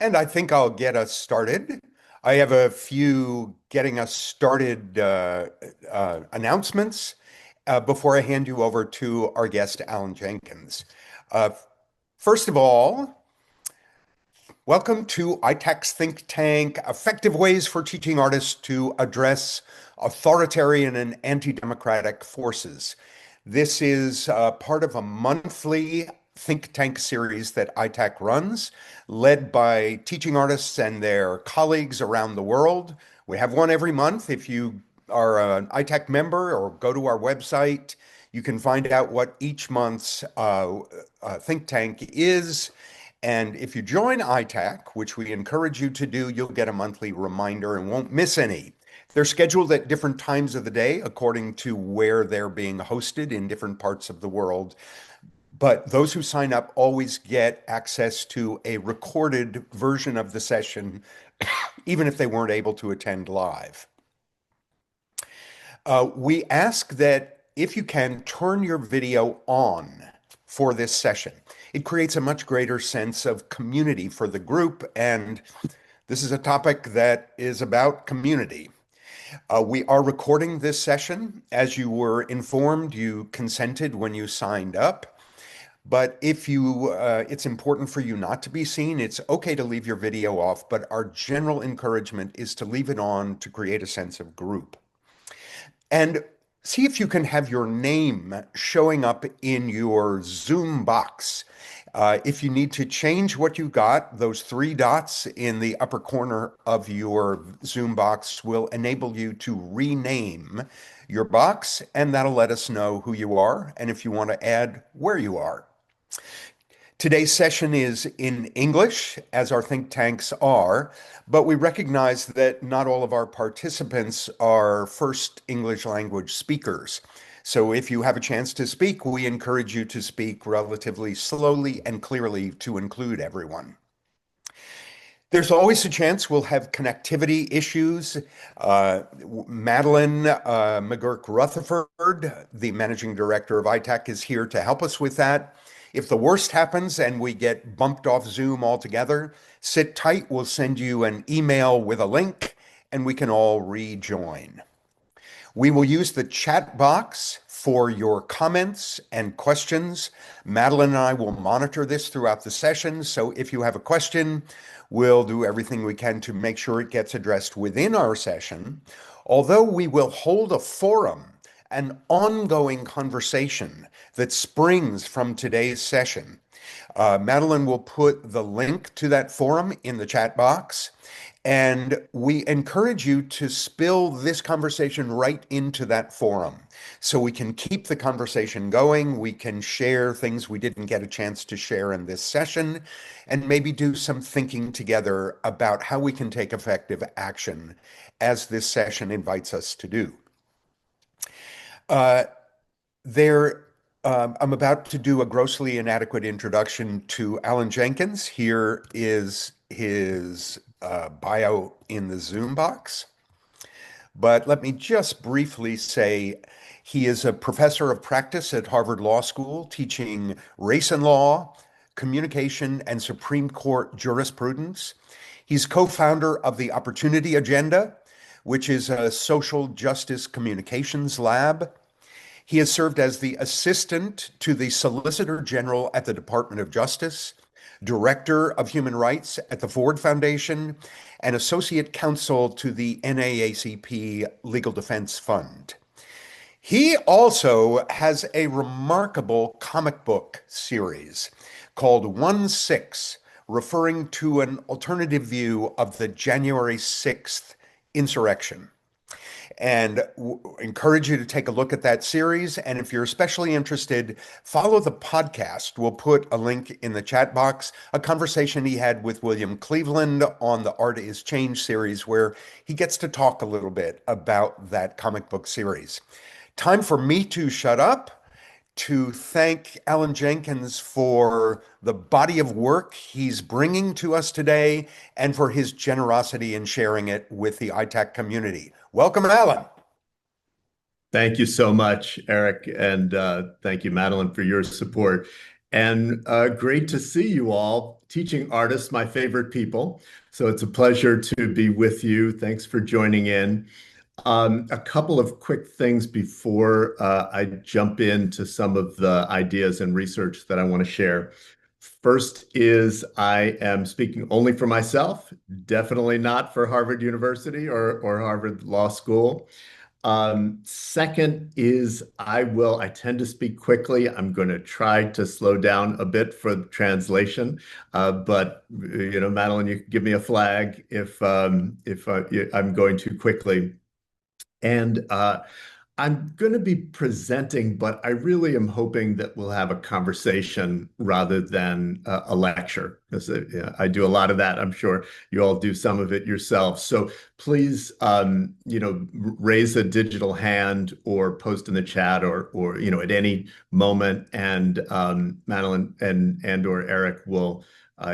And I think I'll get us started. I have a few getting us started announcements before I hand you over to our guest, Alan Jenkins. Uh, First of all, welcome to ITAC's think tank, Effective Ways for Teaching Artists to Address Authoritarian and Anti-Democratic Forces. This is part of a monthly think tank series that ITAC runs, led by teaching artists and their colleagues around the world. We have one every month. If you are an ITAC member or go to our website, you can find out what each month's think tank is. And if you join ITAC, which we encourage you to do, you'll get a monthly reminder and won't miss any. They're scheduled at different times of the day according to where they're being hosted in different parts of the world. But those who sign up always get access to a recorded version of the session, even if they weren't able to attend live. We ask that if you can, turn your video on for this session. It creates a much greater sense of community for the group, and this is a topic that is about community. We are recording this session. As you were informed, you consented when you signed up. But if it's important for you not to be seen, it's okay to leave your video off, but our general encouragement is to leave it on to create a sense of group. And see if you can have your name showing up in your Zoom box. If you need to change what you got, those three dots in the upper corner of your Zoom box will enable you to rename your box, and that'll let us know who you are and if you want to add where you are. Today's session is in English, as our think tanks are, but we recognize that not all of our participants are first English language speakers. So if you have a chance to speak, we encourage you to speak relatively slowly and clearly to include everyone. There's always a chance we'll have connectivity issues. Madeline McGurk-Rutherford, the managing director of ITAC, is here to help us with that. If the worst happens and we get bumped off Zoom altogether, sit tight. We'll send you an email with a link and we can all rejoin. We will use the chat box for your comments and questions. Madeline and I will monitor this throughout the session. So if you have a question, we'll do everything we can to make sure it gets addressed within our session. Although we will hold a forum, an ongoing conversation that springs from today's session. Madeline will put the link to that forum in the chat box, and we encourage you to spill this conversation right into that forum so we can keep the conversation going. We can share things we didn't get a chance to share in this session, and maybe do some thinking together about how we can take effective action as this session invites us to do. I'm about to do a grossly inadequate introduction to Alan Jenkins. Here is his bio in the Zoom box. But let me just briefly say he is a professor of practice at Harvard Law School, teaching race and law, communication, and Supreme Court jurisprudence. He's co-founder of the Opportunity Agenda, which is a social justice communications lab. He has served as the assistant to the Solicitor General at the Department of Justice, Director of Human Rights at the Ford Foundation, and Associate Counsel to the NAACP Legal Defense Fund. He also has a remarkable comic book series called 1/6, referring to an alternative view of the January 6th insurrection. And encourage you to take a look at that series. And if you're especially interested, follow the podcast. We'll put a link in the chat box, a conversation he had with William Cleveland on the Art is Change series, where he gets to talk a little bit about that comic book series. Time for me to shut up, to thank Alan Jenkins for the body of work he's bringing to us today and for his generosity in sharing it with the ITAC community. Welcome, Alan. Thank you so much, Eric, and thank you, Madeline, for your support. And great to see you all. Teaching artists, my favorite people. So it's a pleasure to be with you. Thanks for joining in. A couple of quick things before I jump into some of the ideas and research that I want to share. First is I am speaking only for myself, definitely not for Harvard University or Harvard Law School. Second is I tend to speak quickly. I'm going to try to slow down a bit for the translation. But Madeline, you can give me a flag if I'm going too quickly. And I'm going to be presenting, but I really am hoping that we'll have a conversation rather than a lecture, because I do a lot of that. I'm sure you all do some of it yourselves. So please, raise a digital hand or post in the chat or at any moment, and Madeline and/or Eric will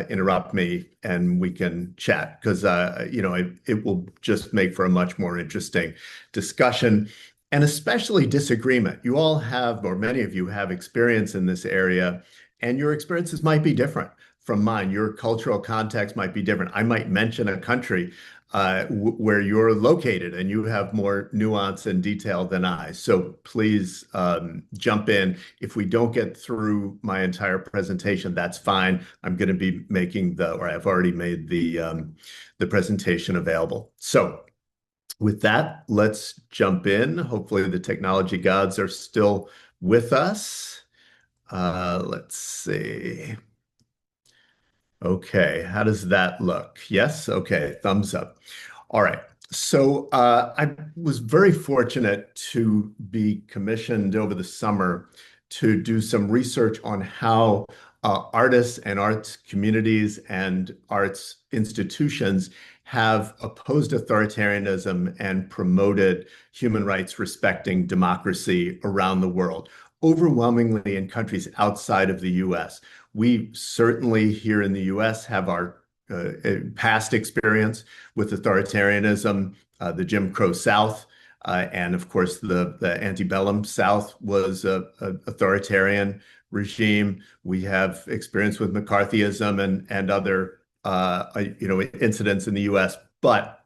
interrupt me and we can chat because it will just make for a much more interesting discussion and especially disagreement. You all have, or many of you have experience in this area, and your experiences might be different from mine. Your cultural context might be different. I might mention a country where you're located and you have more nuance and detail than I. So please jump in. If we don't get through my entire presentation, that's fine. I'm going to be or I've already made the presentation available. So with that, let's jump in. Hopefully the technology gods are still with us. Let's see. Okay, how does that look? Yes? Okay, thumbs up. All right. So I was very fortunate to be commissioned over the summer to do some research on how artists and arts communities and arts institutions have opposed authoritarianism and promoted human rights respecting democracy around the world, overwhelmingly in countries outside of the US. We certainly here in the US have our past experience with authoritarianism, the Jim Crow South, and of course the antebellum South was an authoritarian regime. We have experience with McCarthyism and other incidents in the US, but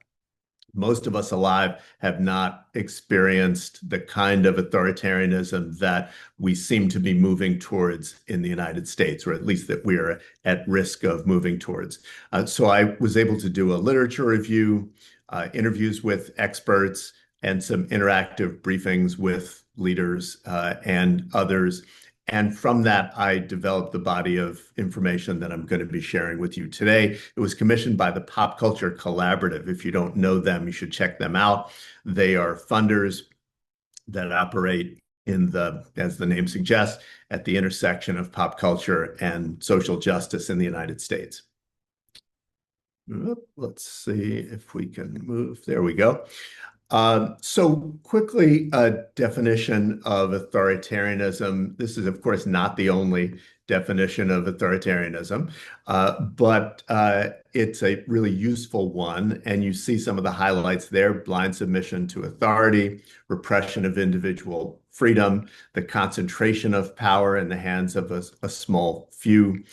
most of us alive have not experienced the kind of authoritarianism that we seem to be moving towards in the United States, or at least that we're at risk of moving towards. So I was able to do a literature review, interviews with experts, and some interactive briefings with leaders and others. And from that, I developed the body of information that I'm going to be sharing with you today. It was commissioned by the Pop Culture Collaborative. If you don't know them, you should check them out. They are funders that operate as the name suggests, at the intersection of pop culture and social justice in the United States. Let's see if we can move. There we go. So quickly, a definition of authoritarianism. This is, of course, not the only definition of authoritarianism, but it's a really useful one. And you see some of the highlights there: blind submission to authority, repression of individual freedom, the concentration of power in the hands of a small few,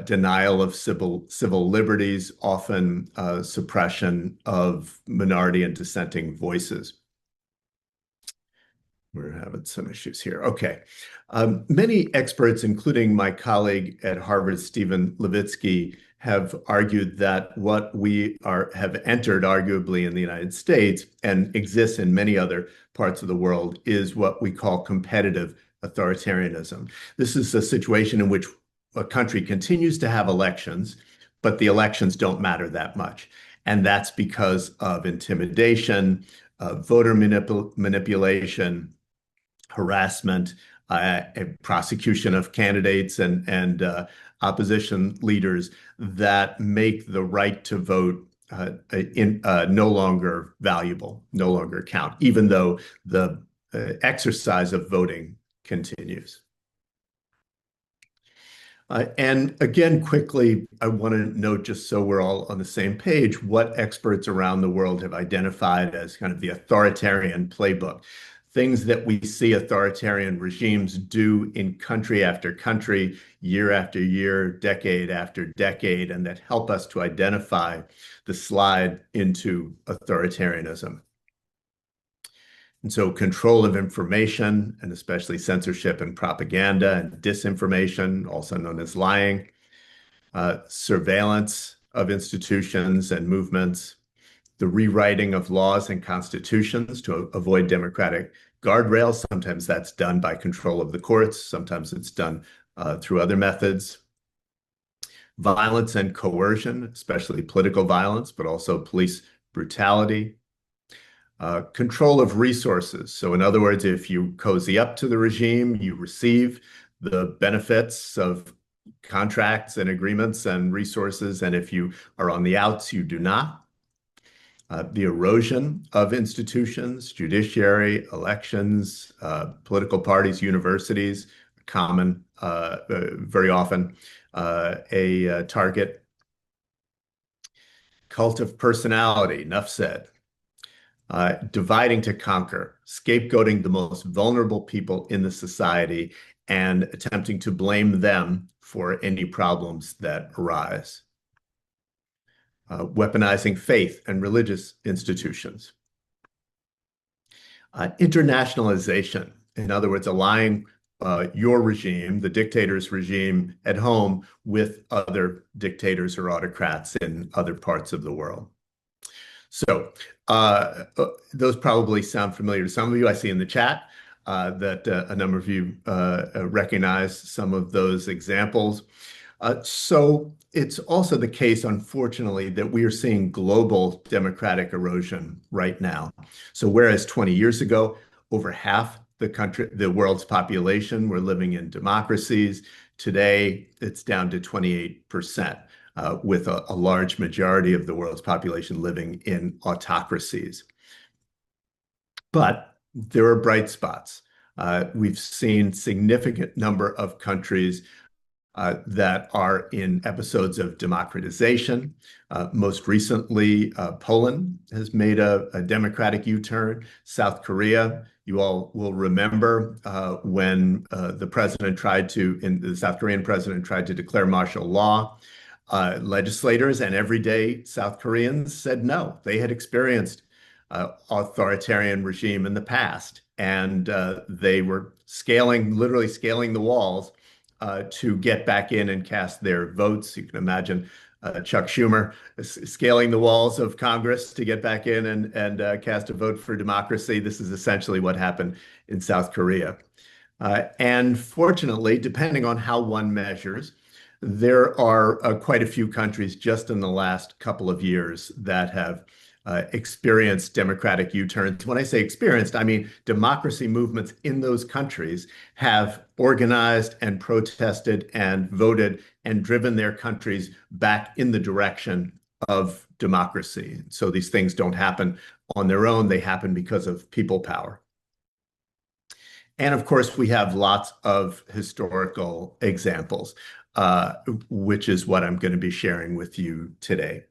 denial of civil liberties, often suppression of minority and dissenting voices. We're having some issues here. Okay. Many experts, including my colleague at Harvard, Stephen Levitsky, have argued that what have entered arguably in the United States and exists in many other parts of the world is what we call competitive authoritarianism. This is a situation in which a country continues to have elections, but the elections don't matter that much. And that's because of intimidation, voter manipulation, harassment, prosecution of candidates and opposition leaders that make the right to vote no longer valuable, no longer count, even though the exercise of voting continues. And again, quickly, I want to note, just so we're all on the same page, what experts around the world have identified as kind of the authoritarian playbook. things that we see authoritarian regimes do in country after country, year after year, decade after decade, and that help us to identify the slide into authoritarianism. And so control of information, and especially censorship and propaganda and disinformation, also known as lying, surveillance of institutions and movements, the rewriting of laws and constitutions to avoid democratic guardrails. Sometimes that's done by control of the courts. Sometimes it's done through other methods. Violence and coercion, especially political violence, but also police brutality. Control of resources. So in other words, if you cozy up to the regime, you receive the benefits of contracts and agreements and resources. And if you are on the outs, you do not. The erosion of institutions, judiciary, elections, political parties, universities, common, very often a target. Cult of personality, enough said. Dividing to conquer, scapegoating the most vulnerable people in the society and attempting to blame them for any problems that arise. Weaponizing faith and religious institutions. Internationalization, in other words, aligning your regime, the dictator's regime at home, with other dictators or autocrats in other parts of the world. So those probably sound familiar to some of you. I see in the chat that a number of you recognize some of those examples. So it's also the case, unfortunately, that we are seeing global democratic erosion right now. So whereas 20 years ago, over half the world's population were living in democracies, today it's down to 28%. With a large majority of the world's population living in autocracies. But there are bright spots. We've seen significant number of countries that are in episodes of democratization. Most recently, Poland has made a democratic U-turn. South Korea, you all will remember when the South Korean president tried to declare martial law. Legislators and everyday South Koreans said no. They had experienced authoritarian regime in the past, and they were literally scaling the walls to get back in and cast their votes. You can imagine Chuck Schumer scaling the walls of Congress to get back in and cast a vote for democracy. This is essentially what happened in South Korea. And fortunately, depending on how one measures, there are quite a few countries just in the last couple of years that have experienced democratic U-turns. When I say experienced, I mean democracy movements in those countries have organized and protested and voted and driven their countries back in the direction of democracy. So these things don't happen on their own. They happen because of people power. And of course, we have lots of historical examples. Which is what I'm going to be sharing with you today.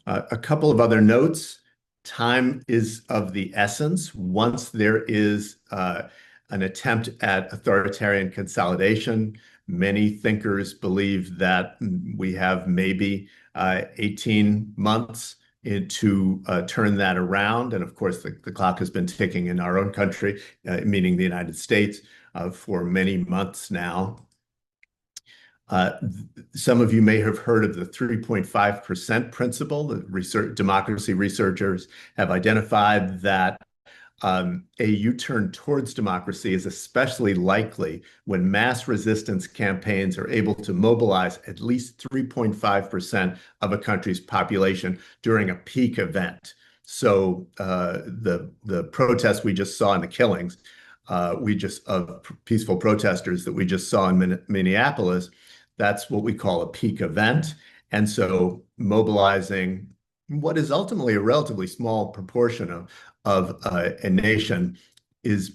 A couple of other notes. Time is of the essence. Once there is an attempt at authoritarian consolidation, many thinkers believe that we have maybe 18 months to turn that around. And of course, the clock has been ticking in our own country, meaning the United States, for many months now. Some of you may have heard of the 3.5% principle. Democracy researchers have identified that a U-turn towards democracy is especially likely when mass resistance campaigns are able to mobilize at least 3.5% of a country's population during a peak event. So the protests we just saw and the killings of peaceful protesters that we just saw in Minneapolis, that's what we call a peak event. And so mobilizing what is ultimately a relatively small proportion of a nation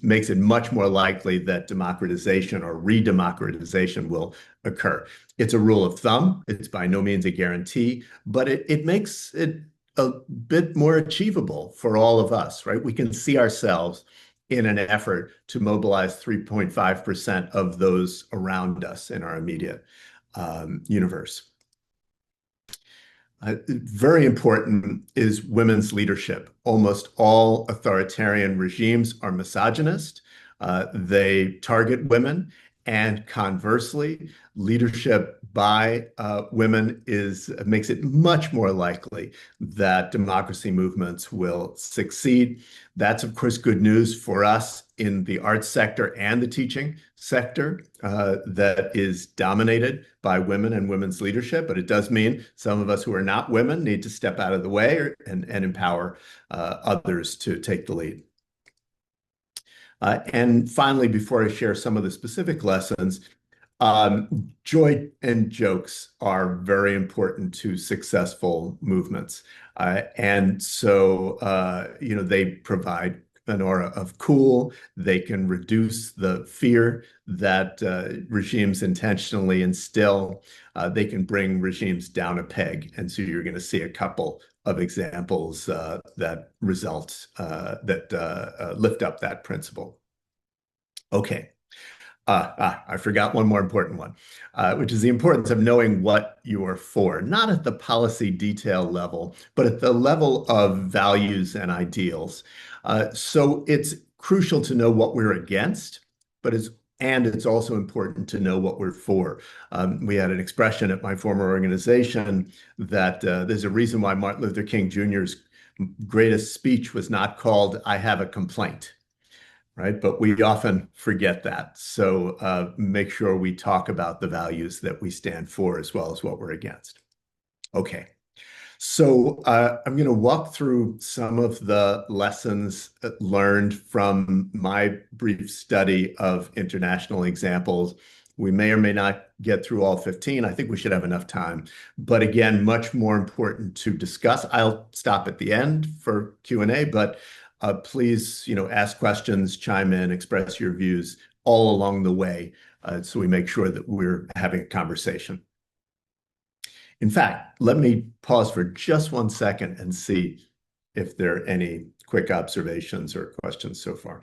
makes it much more likely that democratization or re-democratization will occur. It's a rule of thumb. It's by no means a guarantee, but it makes it a bit more achievable for all of us, right? We can see ourselves in an effort to mobilize 3.5% of those around us in our immediate universe. Very important is women's leadership. Almost all authoritarian regimes are misogynist. They target women, and conversely, leadership by women makes it much more likely that democracy movements will succeed. That's, of course, good news for us in the arts sector and the teaching sector that is dominated by women and women's leadership. But it does mean some of us who are not women need to step out of the way and empower others to take the lead. And finally, before I share some of the specific lessons, joy and jokes are very important to successful movements. And so, they provide an aura of cool. They can reduce the fear that regimes intentionally instill. They can bring regimes down a peg. And so you're going to see a couple of examples that lift up that principle. Okay. I forgot one more important one, which is the importance of knowing what you are for, not at the policy detail level, but at the level of values and ideals. So it's crucial to know what we're against, and it's also important to know what we're for. We had an expression at my former organization that there's a reason why Martin Luther King Jr.'s greatest speech was not called "I have a complaint." Right? But we often forget that. So make sure we talk about the values that we stand for as well as what we're against. Okay. So I'm going to walk through some of the lessons learned from my brief study of international examples. We may or may not get through all 15. I think we should have enough time. But again, much more important to discuss. I'll stop at the end for Q&A, but please, ask questions, chime in, express your views all along the way, so we make sure that we're having a conversation. In fact, let me pause for just 1 second and see if there are any quick observations or questions so far.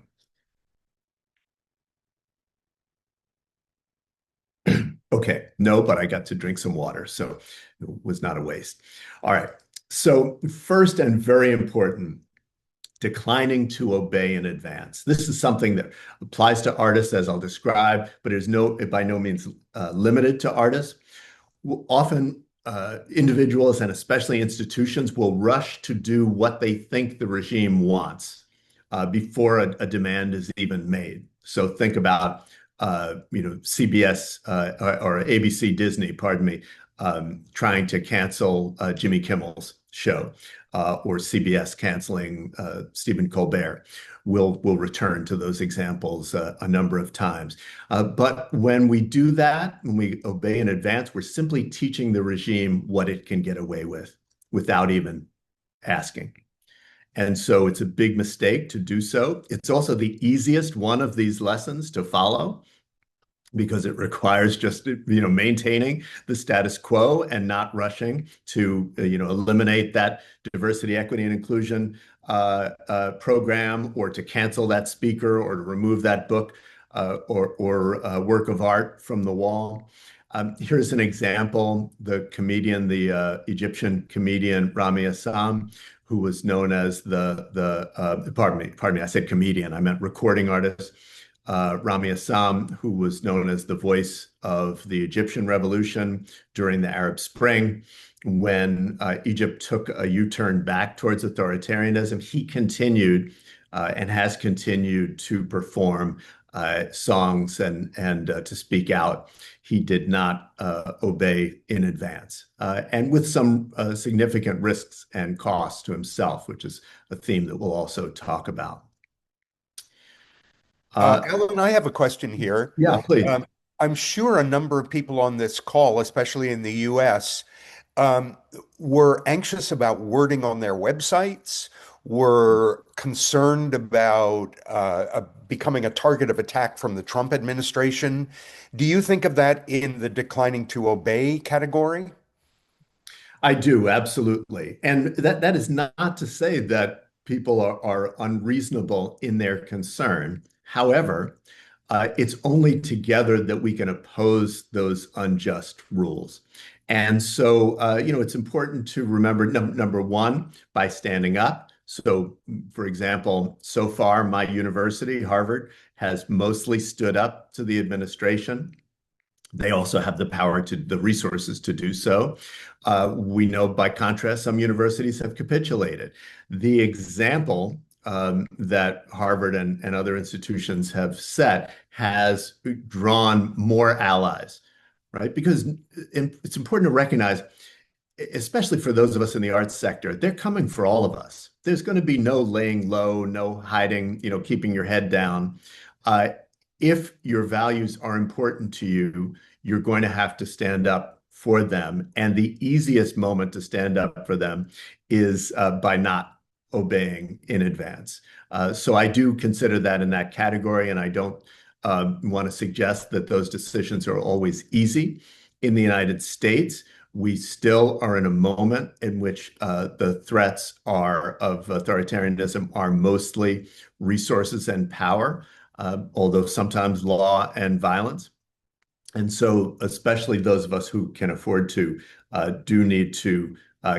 Okay, no, but I got to drink some water, so it was not a waste. All right, so first and very important, declining to obey in advance. This is something that applies to artists, as I'll describe, but is by no means limited to artists. Often, individuals and especially institutions will rush to do what they think the regime wants before a demand is even made. So think about, CBS or ABC Disney, pardon me, trying to cancel Jimmy Kimmel's show, or CBS canceling Stephen Colbert. We'll return to those examples a number of times. But when we do that, when we obey in advance, we're simply teaching the regime what it can get away with without even asking. And so it's a big mistake to do so. It's also the easiest one of these lessons to follow, because it requires just maintaining the status quo and not rushing to eliminate that diversity, equity, and inclusion program, or to cancel that speaker, or to remove that book or work of art from the wall. Here's an example: the Egyptian comedian Rami Assam, who was known as pardon me, I said comedian, I meant recording artist. Rami Assam, who was known as the voice of the Egyptian revolution during the Arab Spring. When Egypt took a U-turn back towards authoritarianism, he continued and has continued to perform songs and to speak out. He did not obey in advance, and with some significant risks and costs to himself, which is a theme that we'll also talk about. Alan, I have a question here. Yeah, please. I'm sure a number of people on this call, especially in the US, were anxious about wording on their websites, were concerned about becoming a target of attack from the Trump administration. Do you think of that in the declining to obey category? I do, absolutely. And that is not to say that people are unreasonable in their concern. However, it's only together that we can oppose those unjust rules. And so, it's important to remember number one, by standing up. So, for example, so far, my university, Harvard, has mostly stood up to the administration. They also have the resources to do so. We know, by contrast, some universities have capitulated. The example that Harvard and other institutions have set has drawn more allies, right? Because it's important to recognize, especially for those of us in the arts sector, they're coming for all of us. There's going to be no laying low, no hiding, keeping your head down. Uh, if your values are important to you, you're going to have to stand up for them. And the easiest moment to stand up for them is by not obeying in advance. So I do consider that in that category, and I don't want to suggest that those decisions are always easy. In the United States, we still are in a moment in which the threats of authoritarianism are mostly resources and power, although sometimes law and violence. And so, especially those of us who can afford to, do need to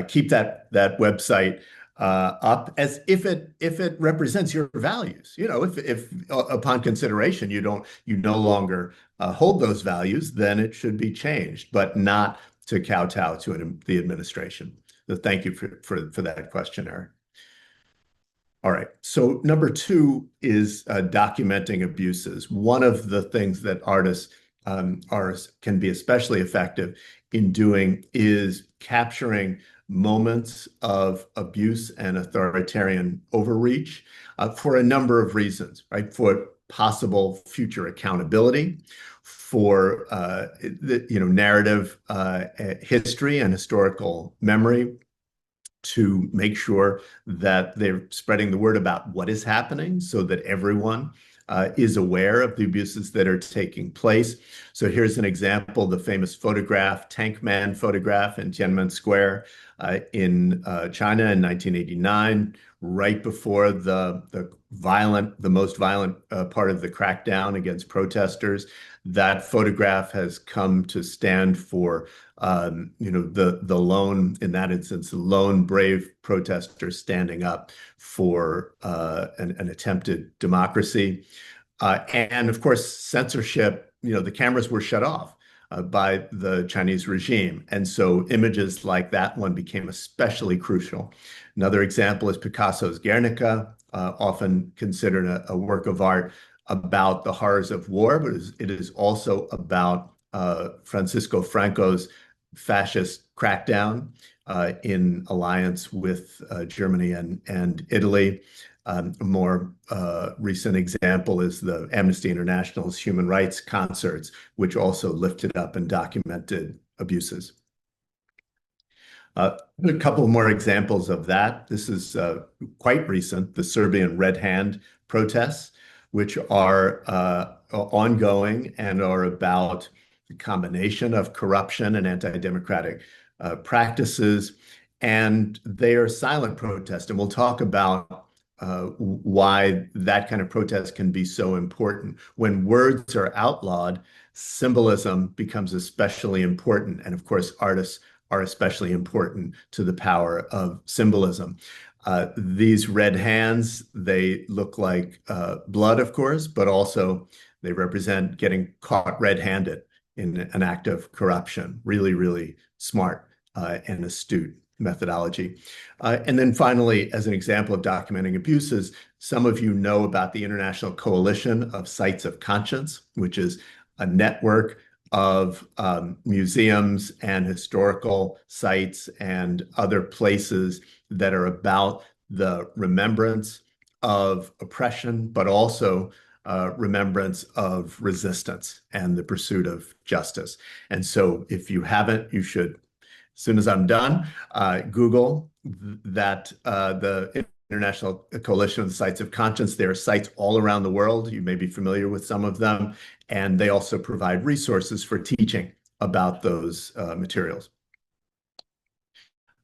keep that website up, as if it represents your values. If upon consideration you no longer hold those values, then it should be changed, but not to kowtow to the administration. So thank you for that question, Eric. All right. So number two is documenting abuses. One of the things that artists can be especially effective in doing is capturing moments of abuse and authoritarian overreach for a number of reasons, right? For possible future accountability, for narrative history and historical memory, to make sure that they're spreading the word about what is happening so that everyone is aware of the abuses that are taking place. So here's an example, the famous photograph, Tank Man photograph in Tiananmen Square in China in 1989, right before the most violent part of the crackdown against protesters. That photograph has come to stand for the lone, in that instance, the lone brave protester standing up for an attempted democracy. And of course, censorship, the cameras were shut off by the Chinese regime. And so images like that one became especially crucial. Another example is Picasso's Guernica, often considered a work of art about the horrors of war, but it is also about Francisco Franco's fascist crackdown in alliance with Germany and Italy. A more recent example is the Amnesty International's human rights concerts, which also lifted up and documented abuses. A couple more examples of that. This is quite recent, the Serbian Red Hand protests, which are ongoing and are about the combination of corruption and anti-democratic practices. And they are silent protests. And we'll talk about why that kind of protest can be so important. When words are outlawed, symbolism becomes especially important. And of course, artists are especially important to the power of symbolism. These red hands, they look like blood, of course, but also they represent getting caught red-handed in an act of corruption. Really, really smart and astute methodology. And then finally, as an example of documenting abuses, some of you know about the International Coalition of Sites of Conscience, which is a network of museums and historical sites and other places that are about the remembrance of oppression, but also remembrance of resistance and the pursuit of justice. And so if you haven't, you should, as soon as I'm done, Google that, the International Coalition of the Sites of Conscience. There are sites all around the world. You may be familiar with some of them. And they also provide resources for teaching about those materials.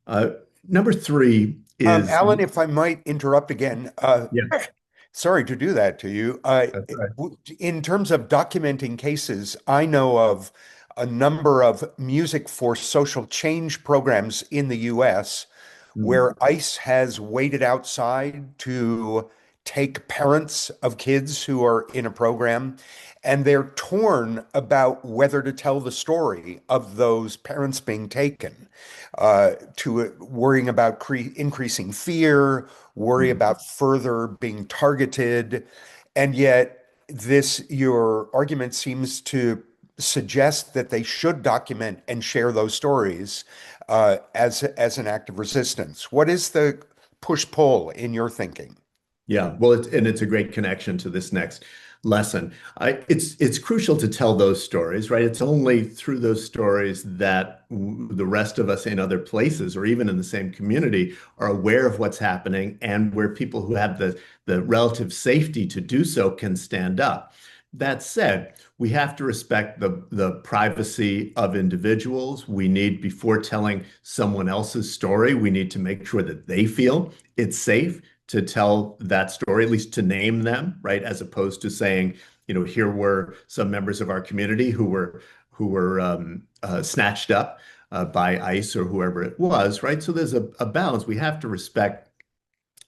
Uh, Number three is, Alan, if I might interrupt again, yeah, sorry to do that to you. that's right. In terms of documenting cases, I know of a number of music for social change programs in the US Mm, where ICE has waited outside to take parents of kids who are in a program, and they're torn about whether to tell the story of those parents being taken, to worrying about increasing fear, worry mm. about further being targeted. And yet, your argument seems to suggest that they should document and share those stories as an act of resistance. What is the push-pull in your thinking? Yeah, well, and it's a great connection to this next lesson. It's crucial to tell those stories, right? It's only through those stories that the rest of us in other places or even in the same community are aware of what's happening and where people who have the relative safety to do so can stand up. That said, we have to respect the privacy of individuals. We need, before telling someone else's story, we need to make sure that they feel it's safe to tell that story, at least to name them, right? As opposed to saying, here were some members of our community who were snatched up by ICE or whoever it was, right? So there's a balance. We have to respect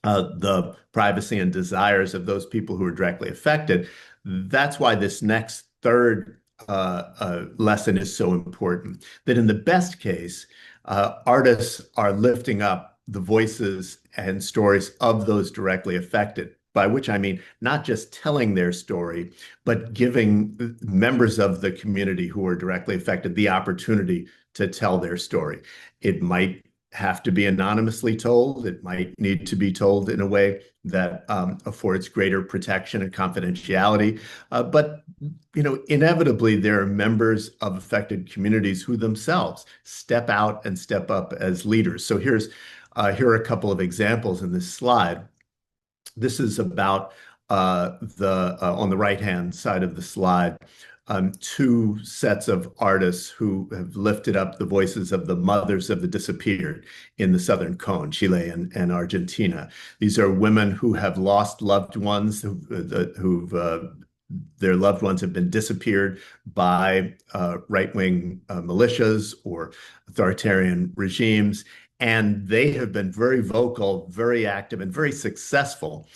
the privacy and desires of those people who are directly affected. That's why this next third lesson is so important. That in the best case, artists are lifting up the voices and stories of those directly affected. By which I mean not just telling their story, but giving members of the community who are directly affected the opportunity to tell their story. It might have to be anonymously told. It might need to be told in a way that affords greater protection and confidentiality. But inevitably, there are members of affected communities who themselves step out and step up as leaders. So here are a couple of examples in this slide. This is about the on the right-hand side of the slide, two sets of artists who have lifted up the voices of the mothers of the disappeared in the Southern Cone, Chile and Argentina. These are women who have lost loved ones, who've their loved ones have been disappeared by right-wing militias or authoritarian regimes. And they have been very vocal, very active, and very successful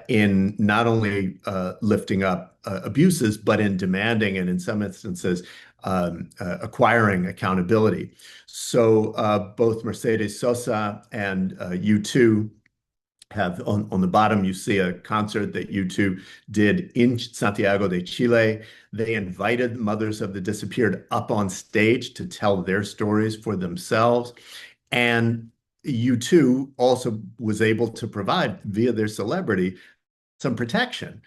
in not only lifting up abuses, but in demanding and in some instances acquiring accountability. So both Mercedes Sosa and U2 have on the bottom, you see a concert that U2 did in Santiago de Chile. They invited mothers of the disappeared up on stage to tell their stories for themselves. And U2 also was able to provide, via their celebrity, some protection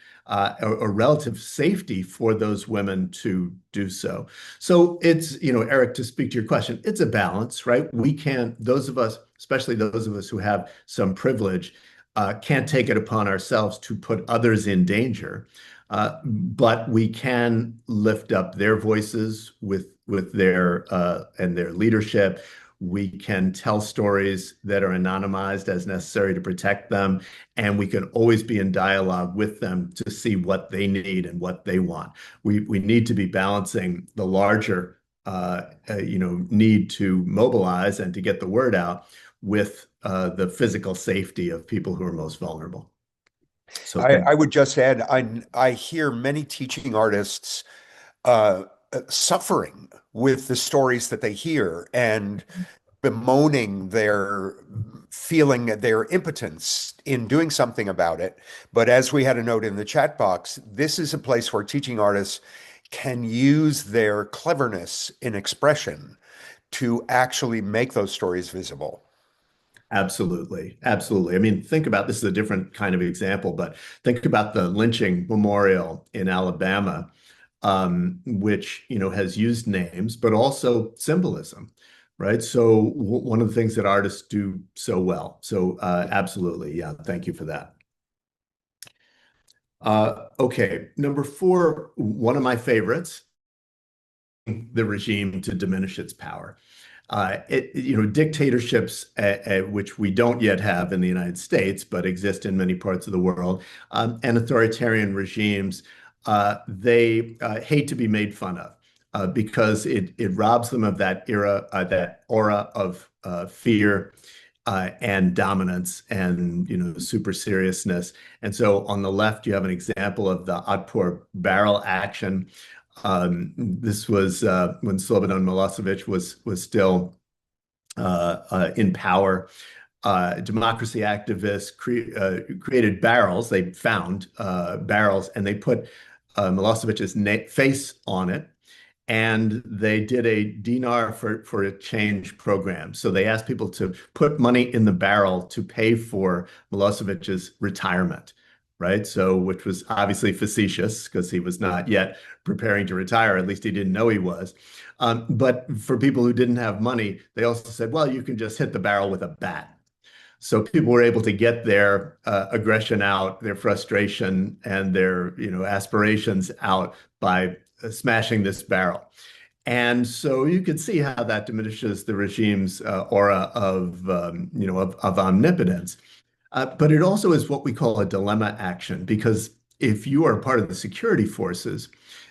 or relative safety for those women to do so. So it's, Eric, to speak to your question, it's a balance, right? We can't, those of us, especially those of us who have some privilege, can't take it upon ourselves to put others in danger. But we can lift up their voices with their and their leadership. We can tell stories that are anonymized as necessary to protect them, and we can always be in dialogue with them to see what they need and what they want. We need to be balancing the larger need to mobilize and to get the word out with the physical safety of people who are most vulnerable. So thank I would just add, I hear many teaching artists suffering with the stories that they hear and bemoaning their feeling their impotence in doing something about it. But as we had a note in the chat box, this is a place where teaching artists can use their cleverness in expression to actually make those stories visible. Absolutely. Absolutely. I mean, think about this is a different kind of example, but think about the lynching memorial in Alabama, which, has used names, but also symbolism, right? So one of the things that artists do so well. So absolutely. Yeah. Thank you for that. Okay. Number four, one of my favorites, the regime to diminish its power. Dictatorships, which we don't yet have in the United States, but exist in many parts of the world, and authoritarian regimes, they hate to be made fun of because it robs them of that that aura of fear and dominance and super seriousness. And so on the left, you have an example of the Otpor barrel action. This was when Slobodan Milosevic was still in power. Democracy activists created barrels. They found barrels and they put Milosevic's face on it. And they did a dinar for a change program. So they asked people to put money in the barrel to pay for Milosevic's retirement, right? So, which was obviously facetious because he was not yet preparing to retire. At least he didn't know he was. But for people who didn't have money, they also said, well, you can just hit the barrel with a bat. So people were able to get their aggression out, their frustration, and their aspirations out by smashing this barrel. And so you could see how that diminishes the regime's aura of omnipotence. But it also is what we call a dilemma action, because if you are part of the security forces,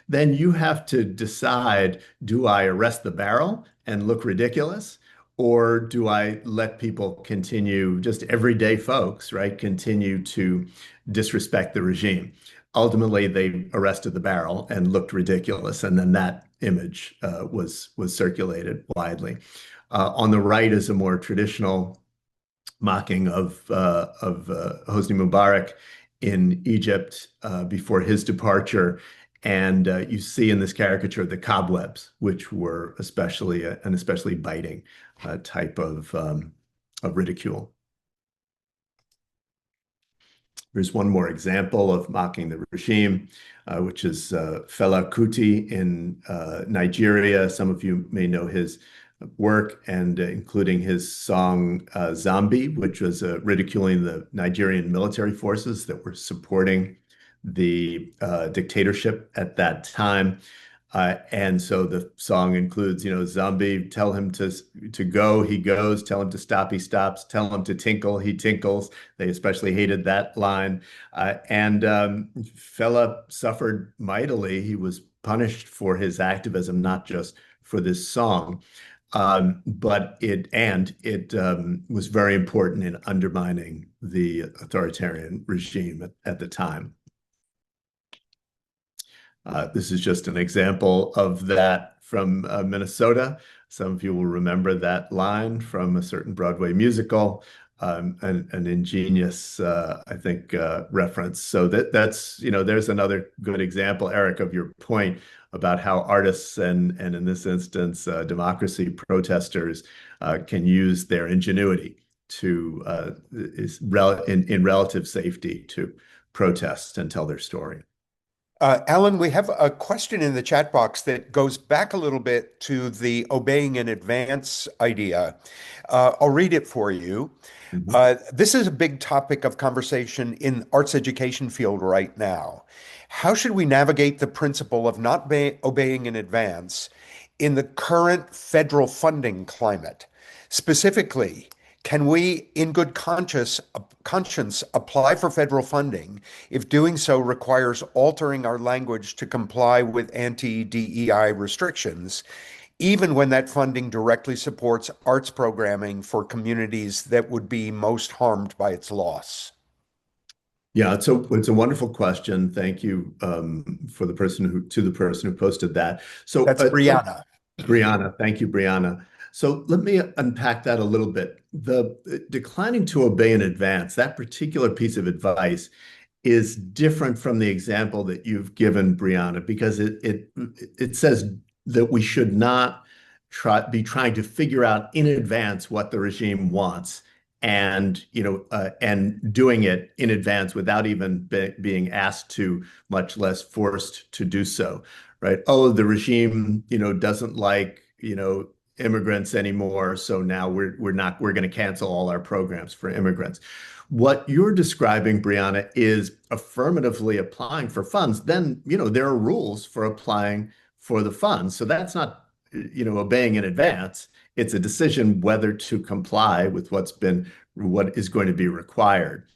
then you have to decide, do I arrest the barrel and look ridiculous? Or do I let people continue, just everyday folks, right, continue to disrespect the regime? Ultimately, they arrested the barrel and looked ridiculous, and then that image was circulated widely. On the right is a more traditional mocking of Hosni Mubarak in Egypt before his departure. And you see in this caricature the cobwebs, which were an especially biting type of ridicule. Here's one more example of mocking the regime, which is Fela Kuti in Nigeria. Some of you may know his work, and including his song Zombie, which was ridiculing the Nigerian military forces that were supporting the dictatorship at that time. And so the song includes, zombie, tell him to go, he goes, tell him to stop, he stops, tell him to tinkle, he tinkles. They especially hated that line. And Fela suffered mightily. He was punished for his activism, not just for this song. But it was very important in undermining the authoritarian regime at the time. This is just an example of that from Minnesota. Some of you will remember that line from a certain Broadway musical, an ingenious, I think, reference. So there's another good example, Eric, of your point about how artists and in this instance, democracy protesters can use their ingenuity to in relative safety to protest and tell their story. Alan, we have a question in the chat box that goes back a little bit to the obeying in advance idea. I'll read it for you. This is a big topic of conversation in arts education field right now. How should we navigate the principle of not obeying in advance in the current federal funding climate? Specifically, can we, in good conscience, apply for federal funding if doing so requires altering our language to comply with anti-DEI restrictions, even when that funding directly supports arts programming for communities that would be most harmed by its loss? Yeah, it's a wonderful question. Thank you for the person who posted that. So that's Brianna. Brianna, thank you, Brianna. So let me unpack that a little bit. The declining to obey in advance, that particular piece of advice is different from the example that you've given, Brianna, because it says that we should not be trying to figure out in advance what the regime wants and doing it in advance without even being asked to, much less forced to do so, right? Oh, the regime, doesn't like, immigrants anymore, so now we're going to cancel all our programs for immigrants. What you're describing, Brianna, is affirmatively applying for funds. Then, there are rules for applying for the funds. So that's not obeying in advance. It's a decision whether to comply with what is going to be required.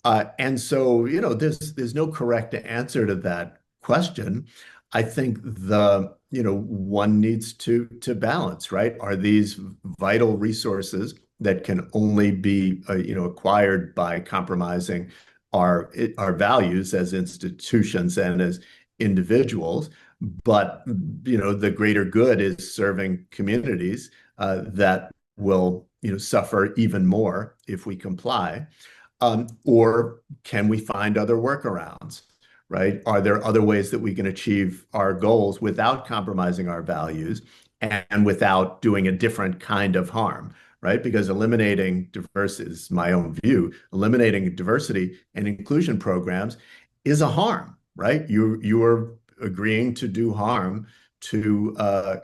And so, there's no correct answer to that question. I think one needs to balance, right? Are these vital resources that can only be, acquired by compromising our values as institutions and as individuals? But, the greater good is serving communities that will, suffer even more if we comply. Or can we find other workarounds, right? Are there other ways that we can achieve our goals without compromising our values and without doing a different kind of harm, right? Because eliminating diversity is my own view. Eliminating diversity and inclusion programs is a harm, right? You are agreeing to do harm to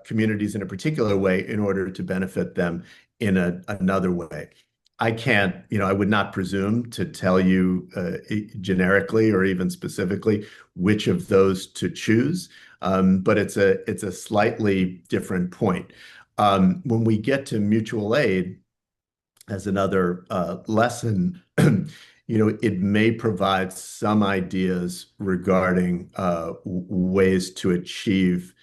communities in a particular way in order to benefit them in another way. I would not presume to tell you generically or even specifically which of those to choose, but it's a slightly different point. When we get to mutual aid as another lesson, it may provide some ideas regarding ways to achieve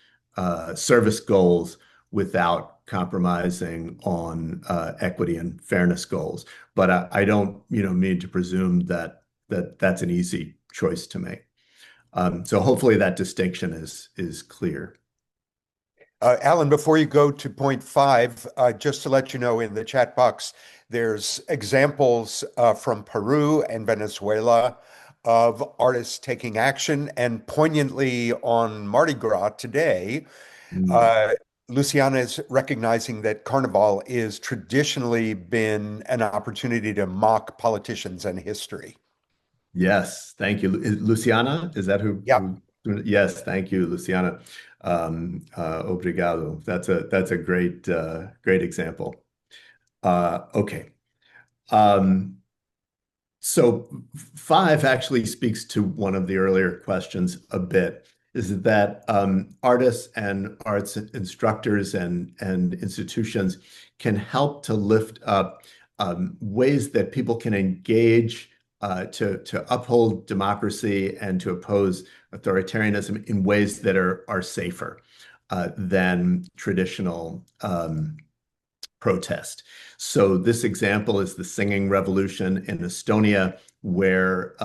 service goals without compromising on equity and fairness goals. But I don't, mean to presume that's an easy choice to make. So hopefully that distinction is clear. Alan, before you go to point five, just to let you know, in the chat box, there's examples from Peru and Venezuela of artists taking action, and poignantly on Mardi Gras today, Mm. uh, Luciana is recognizing that Carnival is traditionally been an opportunity to mock politicians and history. Yes, thank you. Luciana, is that who, Yeah. who? Yes, thank you, Luciana. Obrigado. That's a great example. Okay. Um, so five actually speaks to one of the earlier questions a bit, is that artists and arts instructors and institutions can help to lift up ways that people can engage to uphold democracy and to oppose authoritarianism in ways that are safer than traditional protest. So this example is the singing revolution in Estonia, where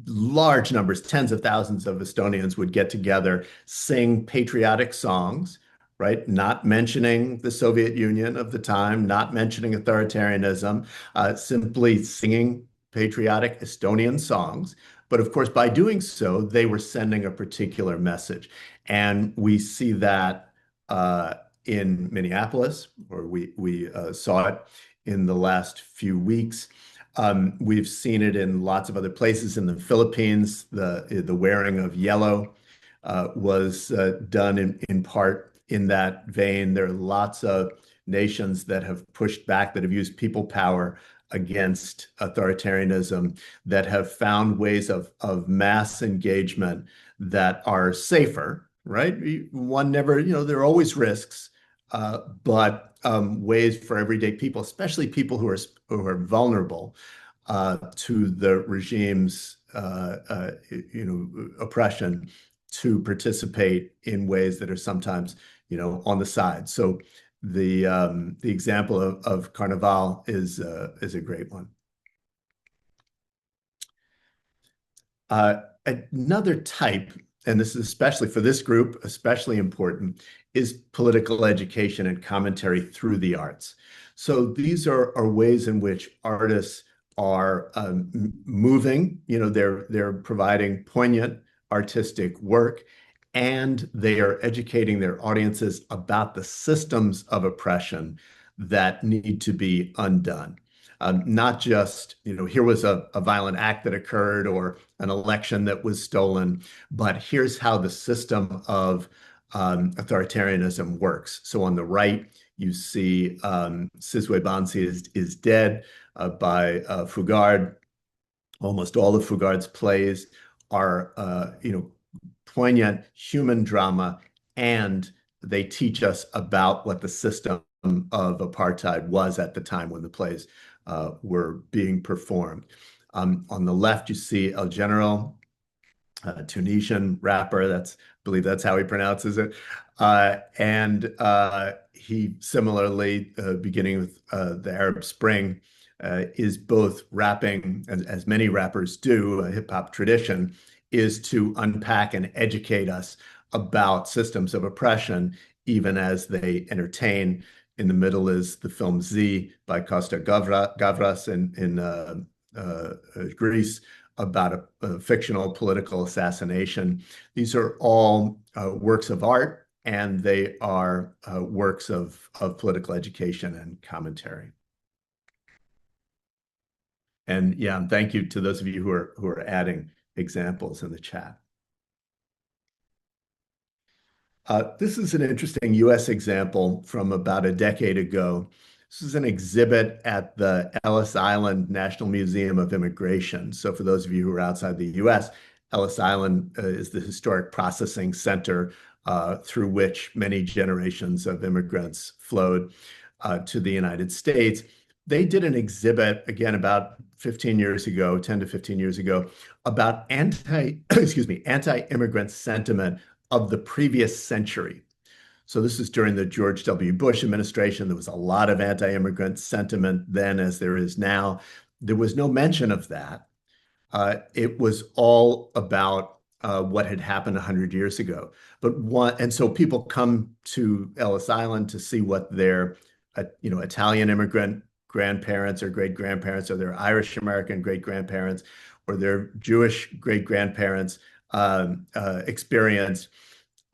large numbers, tens of thousands of Estonians would get together, sing patriotic songs, right? Not mentioning the Soviet Union of the time, not mentioning authoritarianism, simply singing patriotic Estonian songs. But of course, by doing so, they were sending a particular message. And we see that in Minneapolis, or we saw it in the last few weeks. We've seen it in lots of other places. In the Philippines, the wearing of yellow was done in part in that vein. There are lots of nations that have pushed back, that have used people power against authoritarianism, that have found ways of mass engagement that are safer, right? One never, there are always risks, but ways for everyday people, especially people who are vulnerable to the regime's oppression, to participate in ways that are sometimes on the side. So the example of Carnival is a great one. Another type, and this is especially for this group, especially important, is political education and commentary through the arts. So these are ways in which artists are moving, they're providing poignant artistic work, and they are educating their audiences about the systems of oppression that need to be undone. Not just, here was a violent act that occurred or an election that was stolen, but here's how the system of authoritarianism works. So on the right, you see Sizwe Bansi is Dead by Fugard. Almost all of Fugard's plays are, poignant human drama and they teach us about what the system of apartheid was at the time when the plays were being performed. On the left, you see El General, a Tunisian rapper. I believe that's how he pronounces it. And he similarly, beginning with the Arab Spring, is both rapping, as many rappers do, a hip hop tradition, is to unpack and educate us about systems of oppression, even as they entertain. In the middle is the film Z by Costa Gavras in Greece, about a fictional political assassination. These are all works of art, and they are works of political education and commentary. And yeah, and thank you to those of you who are adding examples in the chat. This is an interesting US example from about a decade ago. This is an exhibit at the Ellis Island National Museum of Immigration. So for those of you who are outside the US, Ellis Island is the historic processing center through which many generations of immigrants flowed to the United States. They did an exhibit, again, about 15 years ago, 10 to 15 years ago, about anti-immigrant sentiment of the previous century. So this is during the George W. Bush administration. There was a lot of anti-immigrant sentiment then, as there is now. There was no mention of that. It was all about what had happened 100 years ago. And so people come to Ellis Island to see what their, Italian immigrant grandparents or great-grandparents, or their Irish American great-grandparents, or their Jewish great-grandparents experienced.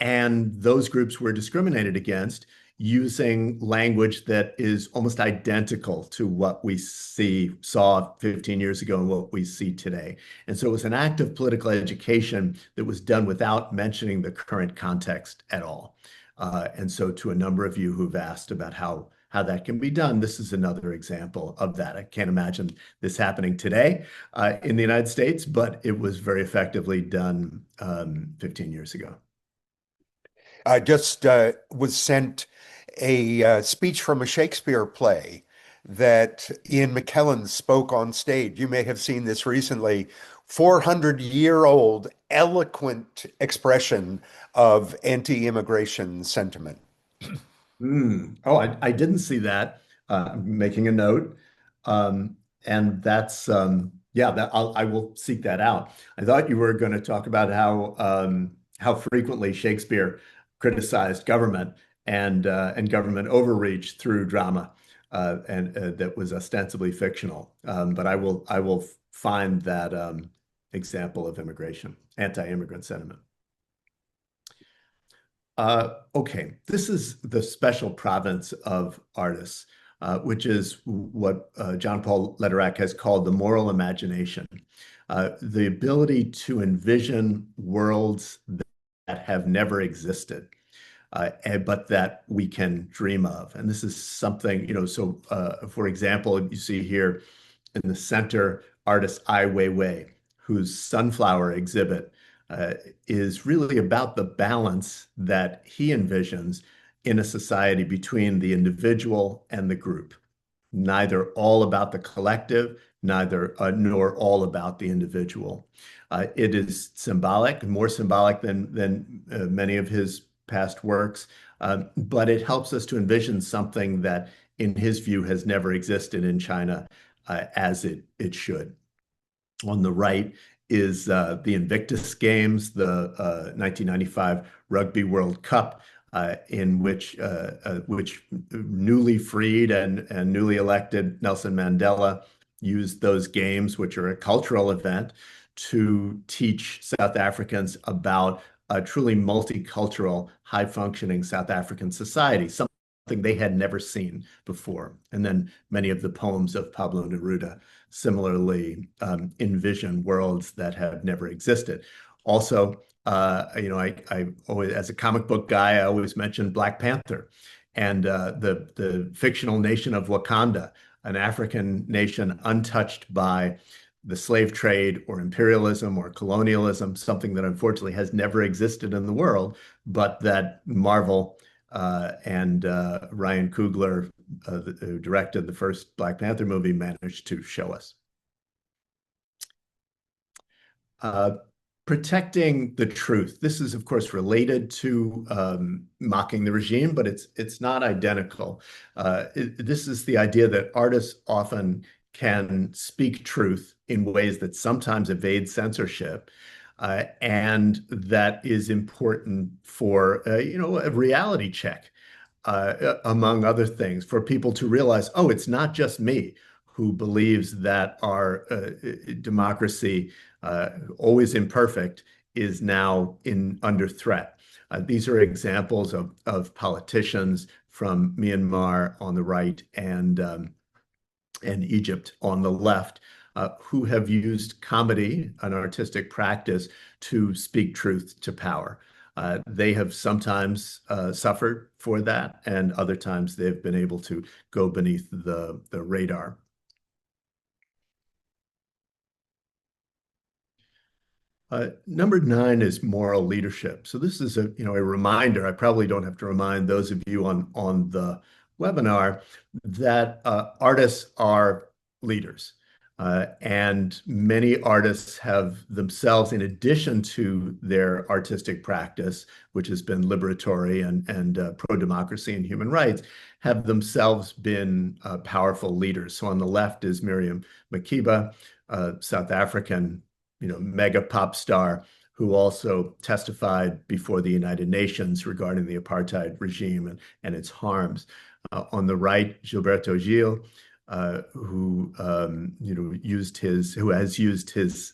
And those groups were discriminated against using language that is almost identical to what we saw 15 years ago and what we see today. And so it was an act of political education that was done without mentioning the current context at all. And so to a number of you who've asked about how that can be done, this is another example of that. I can't imagine this happening today in the United States, but it was very effectively done 15 years ago. I just was sent a speech from a Shakespeare play that Ian McKellen spoke on stage. You may have seen this recently. 400-year-old eloquent expression of anti-immigration sentiment. Oh, I didn't see that. I'm making a note. And that's, I will seek that out. I thought you were going to talk about how frequently Shakespeare criticized government and government overreach through drama, and that was ostensibly fictional. But I will find that example of anti-immigrant sentiment. Okay, this is the special province of artists, which is what John Paul Lederach has called the moral imagination, the ability to envision worlds that have never existed, but that we can dream of. And this is something, so for example, you see here in the center, artist Ai Weiwei, whose sunflower exhibit is really about the balance that he envisions in a society between the individual and the group. Neither all about the collective, nor all about the individual. It is symbolic, more symbolic than many of his past works, but it helps us to envision something that, in his view, has never existed in China as it should. On the right is the Invictus Games, the 1995 Rugby World Cup, in which newly freed and newly elected Nelson Mandela used those games, which are a cultural event, to teach South Africans about a truly multicultural, high-functioning South African society, something they had never seen before. And then many of the poems of Pablo Neruda similarly envision worlds that have never existed. Also, I always, as a comic book guy, I always mention Black Panther and the fictional nation of Wakanda, an African nation untouched by the slave trade or imperialism or colonialism, something that unfortunately has never existed in the world, but that Marvel and Ryan Coogler, who directed the first Black Panther movie, managed to show us. Uh, Protecting the truth. This is, of course, related to mocking the regime, but it's not identical. This is the idea that artists often can speak truth in ways that sometimes evade censorship, and that is important for a reality check, among other things, for people to realize, oh, it's not just me who believes that our democracy, always imperfect, is now under threat. These are examples of politicians from Myanmar on the right and Egypt on the left, who have used comedy, an artistic practice, to speak truth to power. They have sometimes suffered for that, and other times they've been able to go beneath the radar. Number 9 is moral leadership. So this is a reminder. I probably don't have to remind those of you on the webinar that artists are leaders. And many artists have themselves, in addition to their artistic practice, which has been liberatory and pro-democracy and human rights, have themselves been powerful leaders. So on the left is Miriam Makeba, South African mega pop star, who also testified before the United Nations regarding the apartheid regime and its harms. On the right, Gilberto Gil, who has used his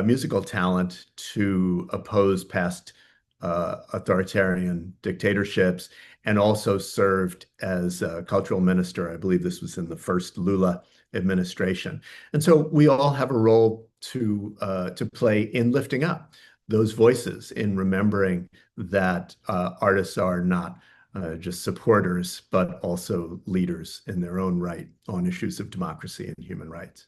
musical talent to oppose past authoritarian dictatorships, and also served as a cultural minister. I believe this was in the first Lula administration. And so we all have a role to play in lifting up those voices, in remembering that artists are not just supporters, but also leaders in their own right on issues of democracy and human rights.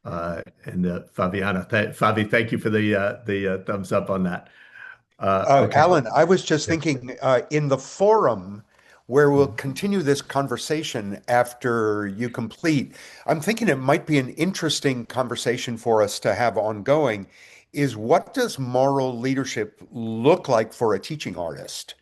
Fabiana, Fabi, thank you for the thumbs up on that. Okay. Alan, I was just Yeah. thinking in the forum where we'll continue this conversation after you complete, I'm thinking it might be an interesting conversation for us to have ongoing, is what does moral leadership look like for a teaching artist?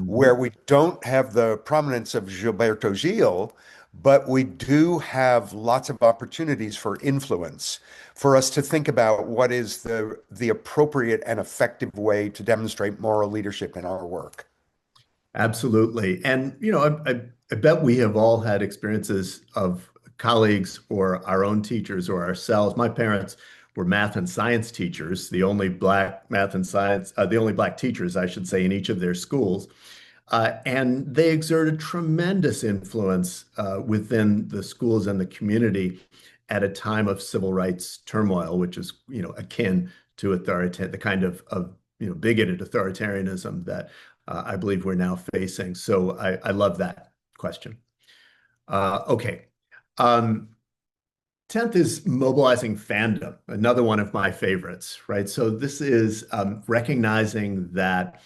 Where Mhm. we don't have the prominence of Gilberto Gil, but we do have lots of opportunities for influence, for us to think about what is the appropriate and effective way to demonstrate moral leadership in our work. Absolutely. And, I bet we have all had experiences of colleagues or our own teachers or ourselves. My parents were math and science teachers, the only black math and science, the only black teachers, I should say, in each of their schools. And they exerted tremendous influence within the schools and the community at a time of civil rights turmoil, which is, akin to the kind of bigoted authoritarianism that I believe we're now facing. So I love that question. Okay. Um, 10th is mobilizing fandom, another one of my favorites, right? So this is recognizing that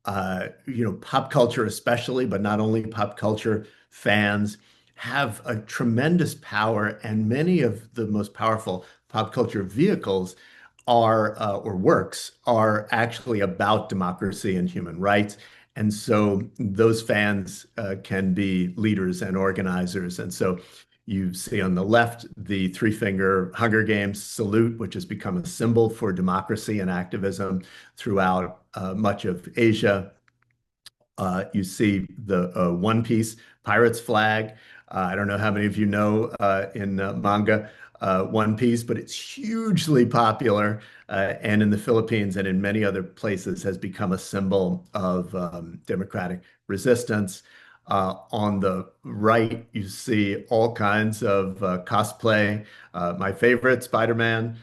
pop culture especially, but not only pop culture, fans have a tremendous power, and many of the most powerful pop culture vehicles or works are actually about democracy and human rights. And so those fans can be leaders and organizers. And so you see on the left the three-finger Hunger Games salute, which has become a symbol for democracy and activism throughout much of Asia. You see the One Piece pirate's flag. I don't know how many of you know in manga One Piece, but it's hugely popular, and in the Philippines and in many other places has become a symbol of democratic resistance. On the right, you see all kinds of cosplay. My favorite, Spider-Man,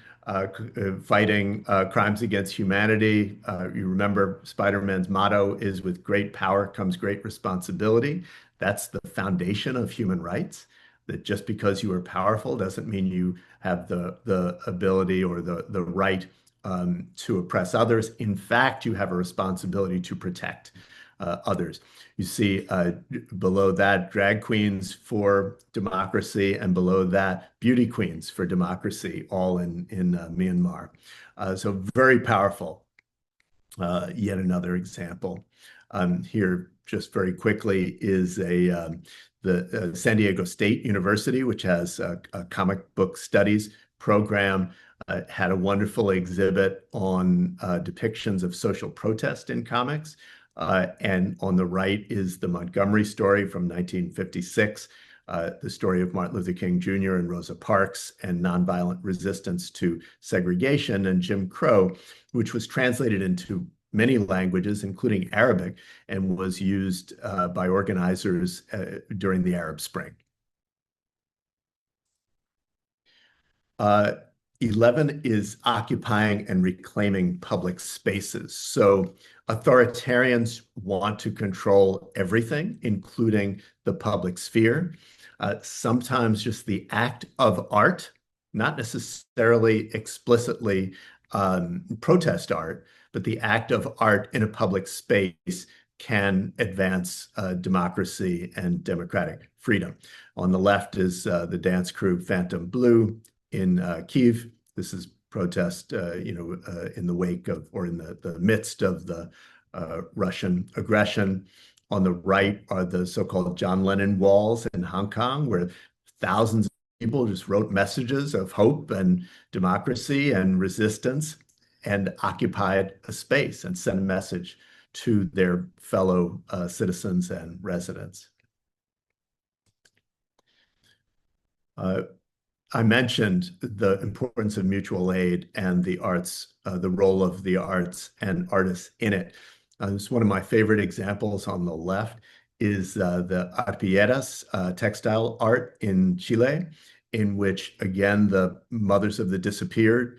fighting crimes against humanity. You remember Spider-Man's motto is, with great power comes great responsibility. That's the foundation of human rights, that just because you are powerful doesn't mean you have the ability or the right to oppress others. In fact, you have a responsibility to protect. others. You see below that, drag queens for democracy, and below that, beauty queens for democracy, all in Myanmar. So very powerful. Yet another example. Here, just very quickly, is the San Diego State University, which has a comic book studies program, had a wonderful exhibit on depictions of social protest in comics. And on the right is the Montgomery story from 1956, the story of Martin Luther King Jr. and Rosa Parks and nonviolent resistance to segregation and Jim Crow, which was translated into many languages, including Arabic, and was used by organizers during the Arab Spring. 11 is occupying and reclaiming public spaces. So authoritarians want to control everything, including the public sphere. Sometimes just the act of art, not necessarily explicitly protest art, but the act of art in a public space can advance democracy and democratic freedom. On the left is the dance crew Phantom Blue in Kyiv. This is protest, in the wake of, or in the midst of the Russian aggression. On the right are the so-called John Lennon walls in Hong Kong, where thousands of people just wrote messages of hope and democracy and resistance and occupied a space and sent a message to their fellow citizens and residents. I mentioned the importance of mutual aid and the arts, the role of the arts and artists in it. It's one of my favorite examples on the left is the arpilleras textile art in Chile, in which, again, the mothers of the disappeared,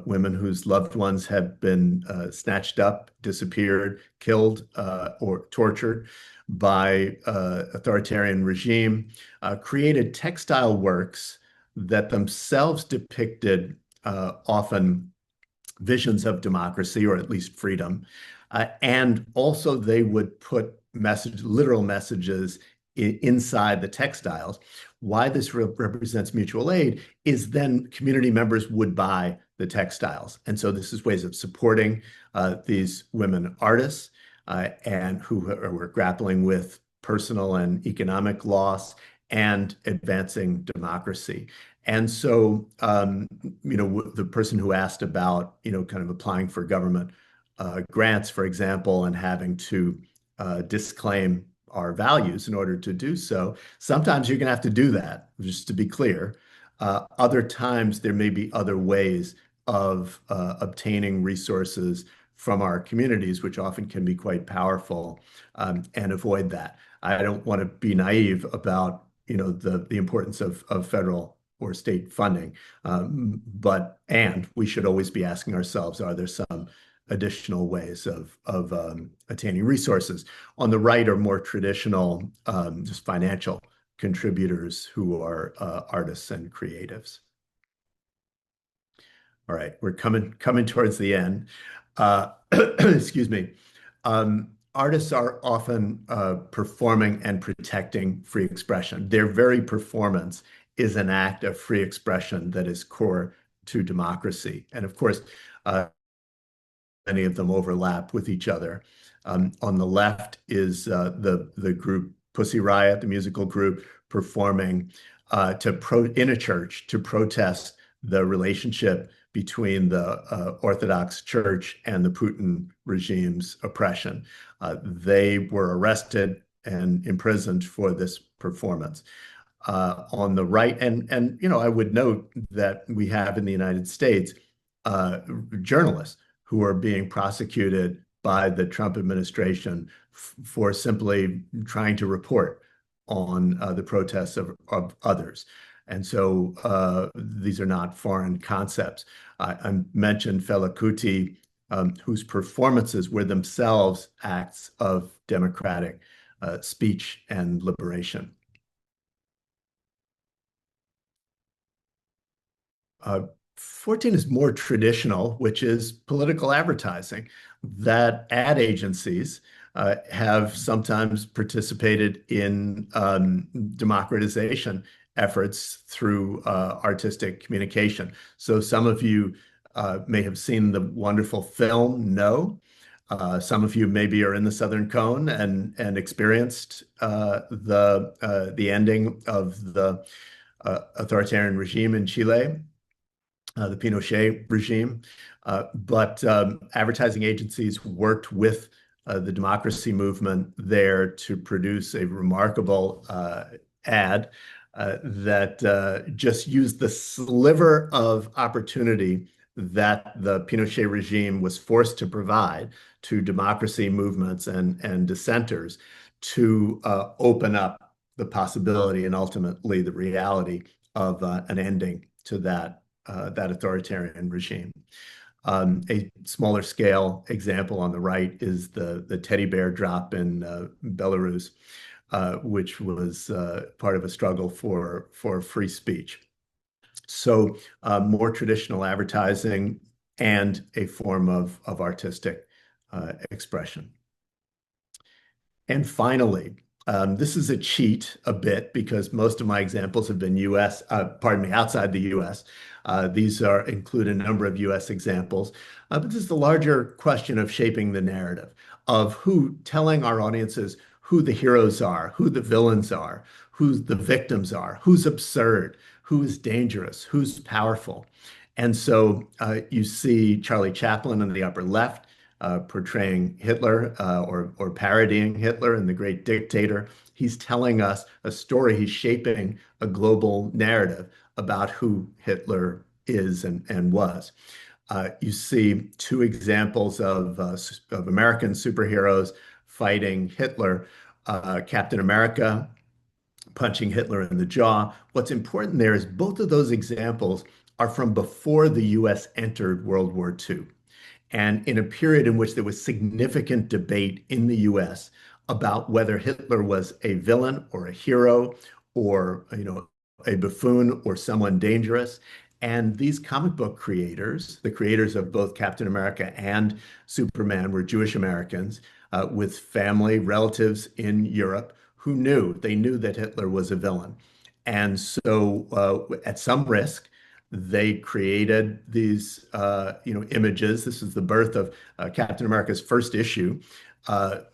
women whose loved ones have been snatched up, disappeared, killed, or tortured by authoritarian regime, created textile works that themselves depicted often visions of democracy, or at least freedom. And also they would put literal messages inside the textiles. Why this represents mutual aid is then community members would buy the textiles. And so this is ways of supporting these women artists and who were grappling with personal and economic loss and advancing democracy. And so, the person who asked about, kind of applying for government grants, for example, and having to disclaim our values in order to do so, sometimes you're going to have to do that, just to be clear. Other times, there may be other ways of obtaining resources from our communities, which often can be quite powerful, and avoid that. I don't want to be naive about the importance of federal or state funding, and we should always be asking ourselves, are there some additional ways of attaining resources? On the right are more traditional, just financial contributors who are artists and creatives. All right, we're coming towards the end. Excuse me. Artists are often performing and protecting free expression. Their very performance is an act of free expression that is core to democracy. And of course, many of them overlap with each other. On the left is the group Pussy Riot, the musical group, performing in a church to protest the relationship between the Orthodox Church and the Putin regime's oppression. They were arrested and imprisoned for this performance. On the right, and I would note that we have in the United States journalists who are being prosecuted by the Trump administration for simply trying to report on the protests of others. And so these are not foreign concepts. I mentioned Fela Kuti, whose performances were themselves acts of democratic speech and liberation. 14 is more traditional, which is political advertising, that ad agencies have sometimes participated in democratization efforts through artistic communication. So some of you may have seen the wonderful film No. Some of you maybe are in the Southern Cone and experienced the ending of the authoritarian regime in Chile, the Pinochet regime. But advertising agencies worked with the democracy movement there to produce a remarkable ad that just used the sliver of opportunity that the Pinochet regime was forced to provide to democracy movements and dissenters to open up the possibility and ultimately the reality of an ending to that authoritarian regime. A smaller scale example on the right is the teddy bear drop in Belarus, which was part of a struggle for free speech. So more traditional advertising and a form of artistic expression. And finally, this is a cheat a bit because most of my examples have been outside the US. These include a number of US examples, but this is the larger question of shaping the narrative, of telling our audiences who the heroes are, who the villains are, who the victims are, who's absurd, who is dangerous, who's powerful. And so you see Charlie Chaplin in the upper left, portraying Hitler or parodying Hitler in The Great Dictator. He's telling us a story. He's shaping a global narrative about who Hitler is and was. You see two examples of American superheroes fighting Hitler. Captain America punching Hitler in the jaw. What's important there is both of those examples are from before the US entered World War II. And in a period in which there was significant debate in the US about whether Hitler was a villain or a hero or, a buffoon or someone dangerous. And these comic book creators, the creators of both Captain America and Superman, were Jewish Americans with family relatives in Europe who they knew that Hitler was a villain. And so at some risk, they created these, images. This is the birth of Captain America's first issue. American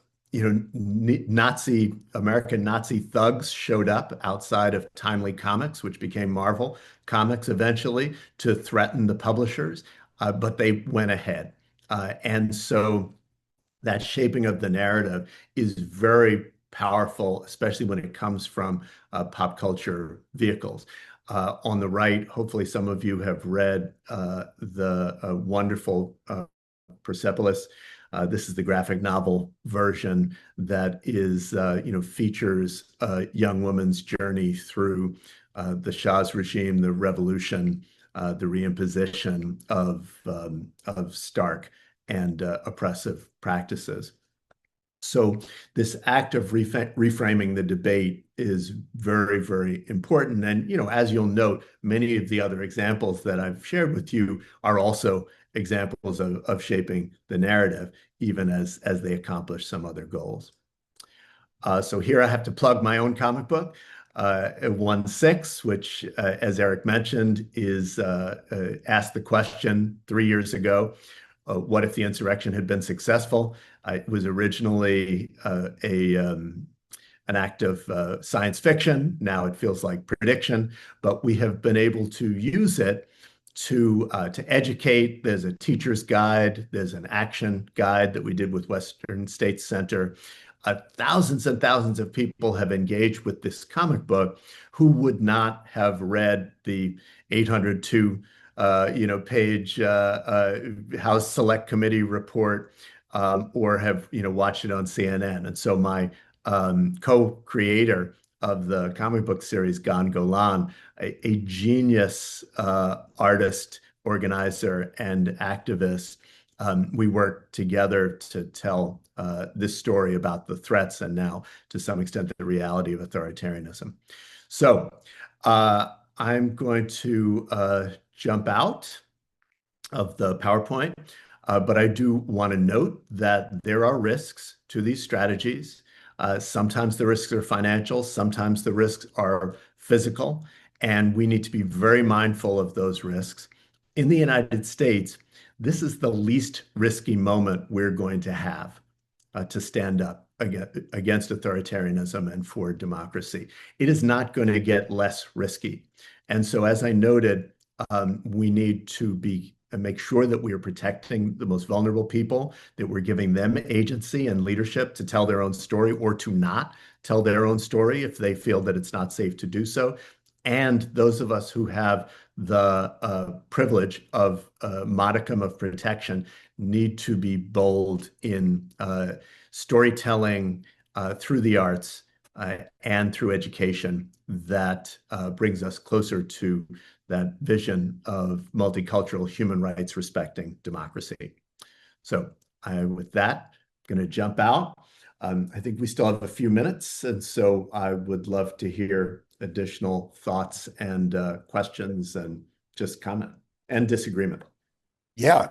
Nazi thugs showed up outside of Timely Comics, which became Marvel Comics eventually, to threaten the publishers, but they went ahead. And so that shaping of the narrative is very powerful, especially when it comes from pop culture vehicles. On the right, hopefully some of you have read the wonderful Persepolis. This is the graphic novel version that features a young woman's journey through the Shah's regime, the revolution, the reimposition of stark and oppressive practices. So this act of reframing the debate is very, very important. And, as you'll note, many of the other examples that I've shared with you are also examples of shaping the narrative, even as they accomplish some other goals. So here I have to plug my own comic book, 1/6, which, as Eric mentioned, is asked the question 3 years ago, what if the insurrection had been successful? It was originally an act of science fiction. Now it feels like prediction, but we have been able to use it to educate. There's a teacher's guide. There's an action guide that we did with Western States Center. Thousands and thousands of people have engaged with this comic book who would not have read the 802 page House Select Committee report or have watched it on CNN. And so my co-creator of the comic book series, Gan Golan, a genius artist, organizer, and activist, we worked together to tell this story about the threats and now, to some extent, the reality of authoritarianism. So I'm going to jump out of the PowerPoint. But I do want to note that there are risks to these strategies. Sometimes the risks are financial, sometimes the risks are physical, and we need to be very mindful of those risks. In the United States, this is the least risky moment we're going to have to stand up against authoritarianism and for democracy. It is not going to get less risky. And so, as I noted, we need to make sure that we are protecting the most vulnerable people, that we're giving them agency and leadership to tell their own story or to not tell their own story if they feel that it's not safe to do so. And those of us who have the privilege of a modicum of protection need to be bold in storytelling through the arts and through education that brings us closer to that vision of multicultural human rights respecting democracy. So with that, I'm going to jump out. I think we still have a few minutes, and so I would love to hear additional thoughts and questions and just comment and disagreement. Yeah,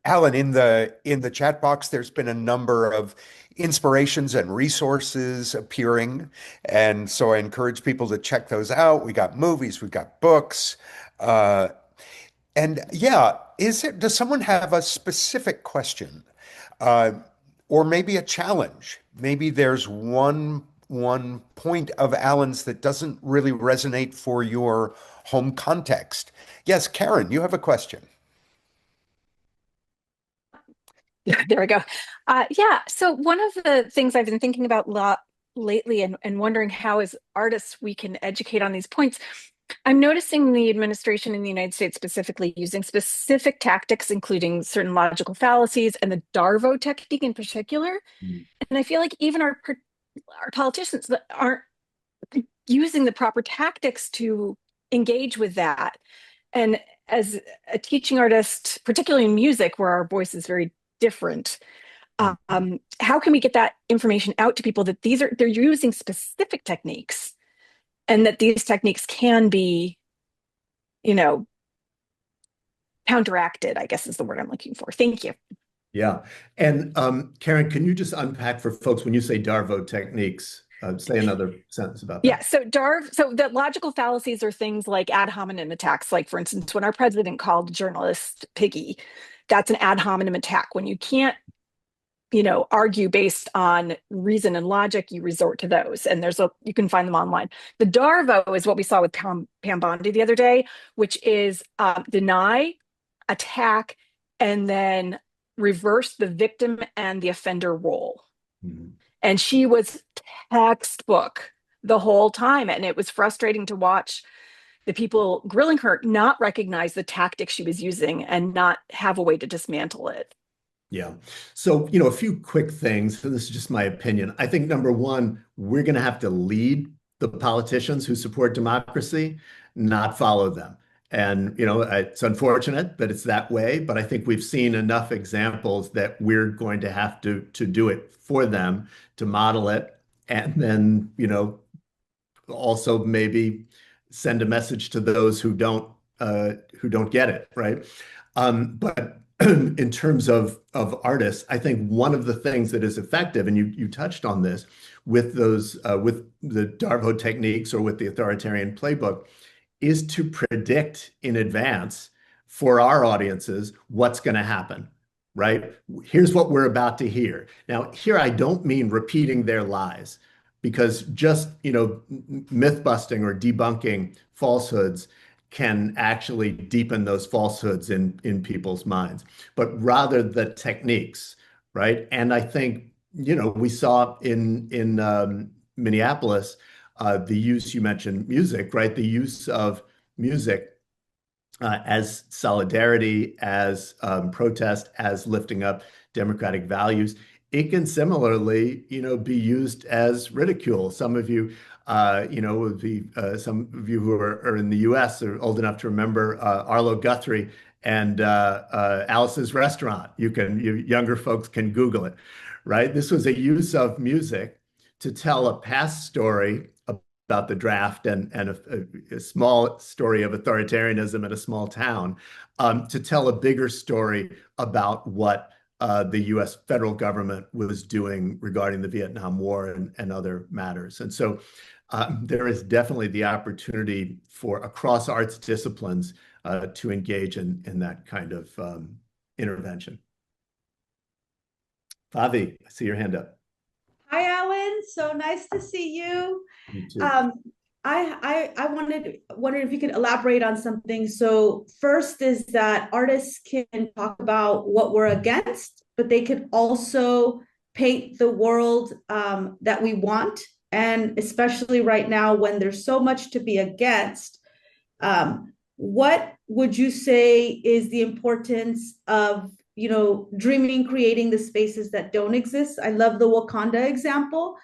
Alan, in the chat box, there's been a number of inspirations and resources appearing, and so I encourage people to check those out. We got movies, we got books, uh, and yeah, does someone have a specific question, uh, or maybe a challenge? Maybe there's one point of Alan's that doesn't really resonate for your home context. Yes, Karen, you have a question. There we go. Yeah. So one of the things I've been thinking about a lot lately and wondering how as artists we can educate on these points. I'm noticing the administration in the United States specifically using specific tactics, including certain logical fallacies and the Darvo technique in particular. Mm. And I feel like even our politicians that aren't using the proper tactics to engage with that. And as a teaching artist, particularly in music, where our voice is very different, how can we get that information out to people that they're using specific techniques and that these techniques can be, counteracted, I guess is the word I'm looking for. Thank you. Yeah. And Karen, can you just unpack for folks when you say Darvo techniques? Say another sentence about that. Yeah, so the logical fallacies are things like ad hominem attacks. Like, for instance, when our president called a journalist piggy, that's an ad hominem attack. When you can't, argue based on reason and logic, you resort to those. And you can find them online. The Darvo is what we saw with Pam Bondi the other day, which is deny, attack, and then reverse the victim and the offender role. Mm-hmm. And she was textbook the whole time. And it was frustrating to watch the people grilling her not recognize the tactic she was using and not have a way to dismantle it. Yeah. So, a few quick things. So this is just my opinion. I think number one, we're going to have to lead the politicians who support democracy, not follow them. And, it's unfortunate that it's that way, but I think we've seen enough examples that we're going to have to do it for them, to model it, and then, also maybe send a message to those who don't get it, right? But in terms of artists, I think one of the things that is effective, and you touched on this with those with the Darvo techniques or with the authoritarian playbook, is to predict in advance for our audiences what's going to happen, right? Here's what we're about to hear. Now, here I don't mean repeating their lies, because just myth busting or debunking falsehoods can actually deepen those falsehoods in people's minds, but rather the techniques, right? And I think we saw in Minneapolis the use, you mentioned music, right? The use of music as solidarity, as protest, as lifting up democratic values. It can similarly, be used as ridicule. Some of you, some of you who are in the U.S. are old enough to remember Arlo Guthrie and Alice's Restaurant. You younger folks can Google it, right? This was a use of music to tell a past story about the draft and a small story of authoritarianism in a small town, to tell a bigger story about what the U.S. federal government was doing regarding the Vietnam War and other matters. And so there is definitely the opportunity for across arts disciplines to engage in that kind of intervention. Favi, I see your hand up. Hi, Alan. So nice to see you. You too. Um, I wondered if you could elaborate on something. So first is that artists can talk about what we're against, but they could also paint the world that we want. And especially right now when there's so much to be against, what would you say is the importance of dreaming, creating the spaces that don't exist? I love the Wakanda example.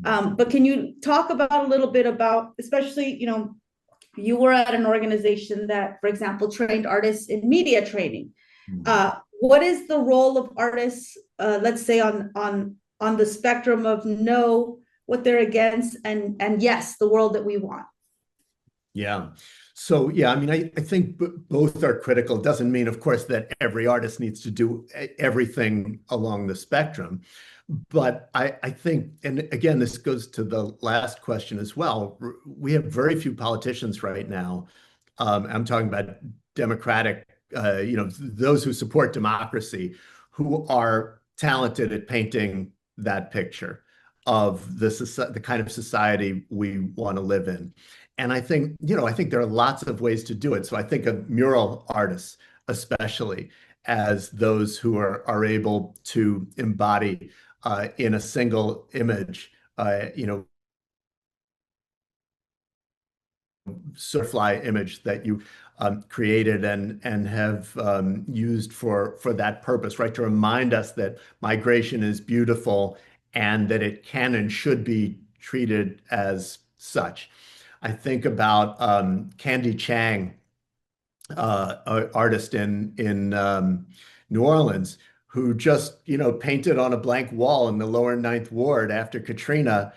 But can you talk about a little bit about, especially, you were at an organization that, for example, trained artists in media training. What is the role of artists, let's say on the spectrum of no, what they're against, and yes, the world that we want? Yeah. So, yeah, I mean, I think both are critical. Doesn't mean, of course, that every artist needs to do everything along the spectrum. But I think, and again, this goes to the last question as well. We have very few politicians right now. I'm talking about democratic, those who support democracy, who are talented at painting that picture of the kind of society we want to live in. And I think there are lots of ways to do it. So I think of mural artists, especially as those who are able to embody in a single image, fly image that you created and have used for that purpose, right? To remind us that migration is beautiful and that it can and should be treated as such. I think about Candy Chang, artist in New Orleans, who just painted on a blank wall in the lower Ninth Ward after Katrina,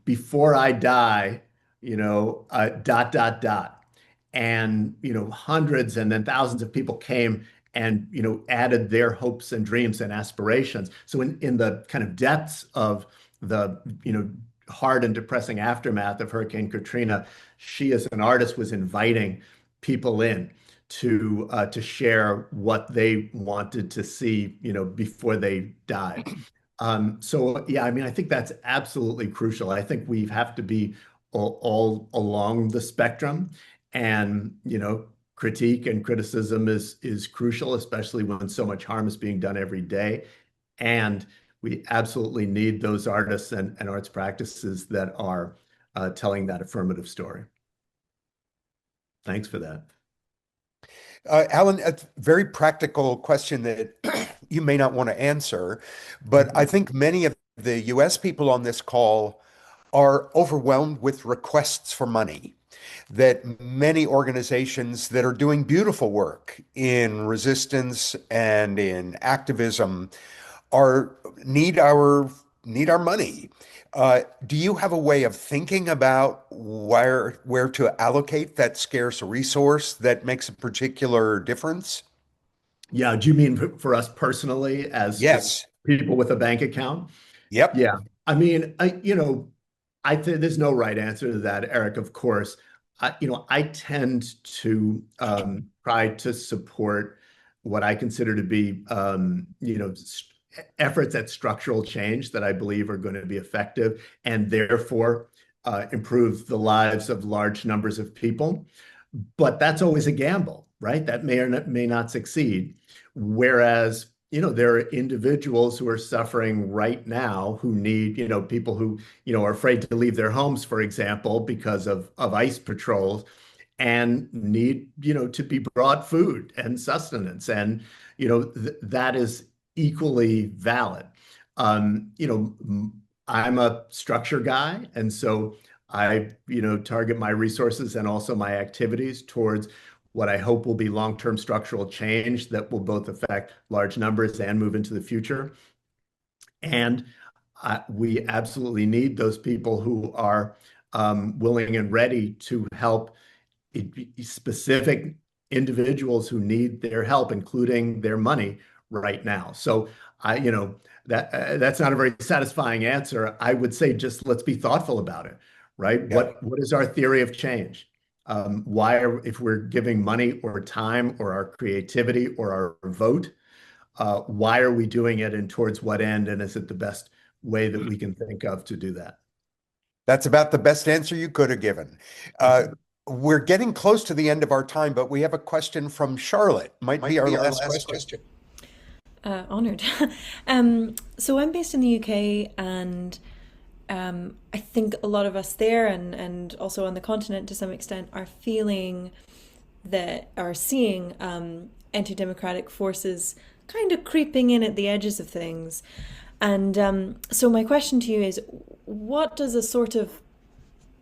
"Before I die, dot dot dot," and hundreds and then thousands of people came and added their hopes and dreams and aspirations. So in the kind of depths of the hard and depressing aftermath of Hurricane Katrina, she as an artist was inviting people in to share what they wanted to see, before they died. So yeah, I mean, I think that's absolutely crucial. I think we have to be all along the spectrum, and critique and criticism is crucial, especially when so much harm is being done every day. And we absolutely need those artists and arts practices that are telling that affirmative story. Thanks for that. Alan, a very practical question that you may not want to answer, but I think many of the US people on this call are overwhelmed with requests for money. That many organizations that are doing beautiful work in resistance and in activism are need our money. Do you have a way of thinking about where to allocate that scarce resource that makes a particular difference? Yeah, do you mean for us personally as just Yes. people with a bank account? Yep. Yeah. I mean, I think there's no right answer to that, Eric, of course. I tend to try to support what I consider to be, efforts at structural change that I believe are going to be effective and therefore improve the lives of large numbers of people. But that's always a gamble, right? That may or may not succeed. Whereas, there are individuals who are suffering right now who need, people who, are afraid to leave their homes, for example, because of ICE patrols and need, to be brought food and sustenance. And, that is equally valid. I'm a structure guy, and so I, target my resources and also my activities towards what I hope will be long-term structural change that will both affect large numbers and move into the future. And we absolutely need those people who are willing and ready to help specific individuals who need their help, including their money right now. So that's not a very satisfying answer. I would say just let's be thoughtful about it, right? Yeah. What is our theory of change? If we're giving money or time or our creativity or our vote, why are we doing it and towards what end? And is it the best way that we can think of to do that? That's about the best answer you could have given. We're getting close to the end of our time, but we have a question from Charlotte. Might be our last question. Honored. So I'm based in the UK, and I think a lot of us there and also on the continent to some extent are seeing anti-democratic forces kind of creeping in at the edges of things. And so my question to you is, what does a sort of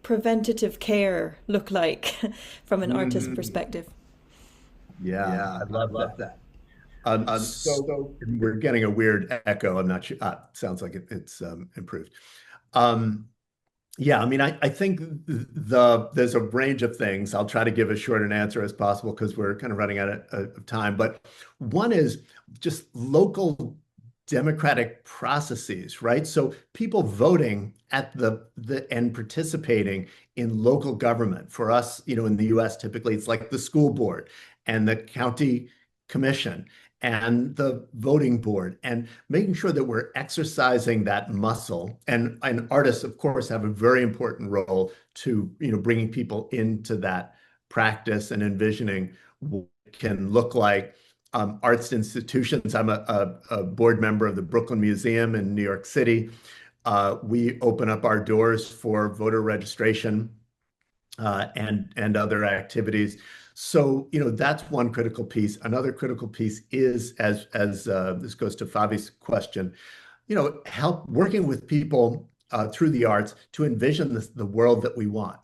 preventative care look like from an artist perspective? Yeah, I love that. So we're getting a weird echo. I'm not sure. Sounds like it's improved. Yeah, I mean, I think there's a range of things. I'll try to give as short an answer as possible because we're kind of running out of time. But one is just local democratic processes, right? So people voting at the and participating in local government. For us, in the US, typically it's like the school board and the county commission and the voting board, and making sure that we're exercising that muscle. And artists, of course, have a very important role to, bringing people into that practice and envisioning what it can look like. Arts institutions. I'm a board member of the Brooklyn Museum in New York City. We open up our doors for voter registration and other activities. So, that's one critical piece. Another critical piece is, as this goes to Fabi's question, help working with people through the arts to envision the world that we want.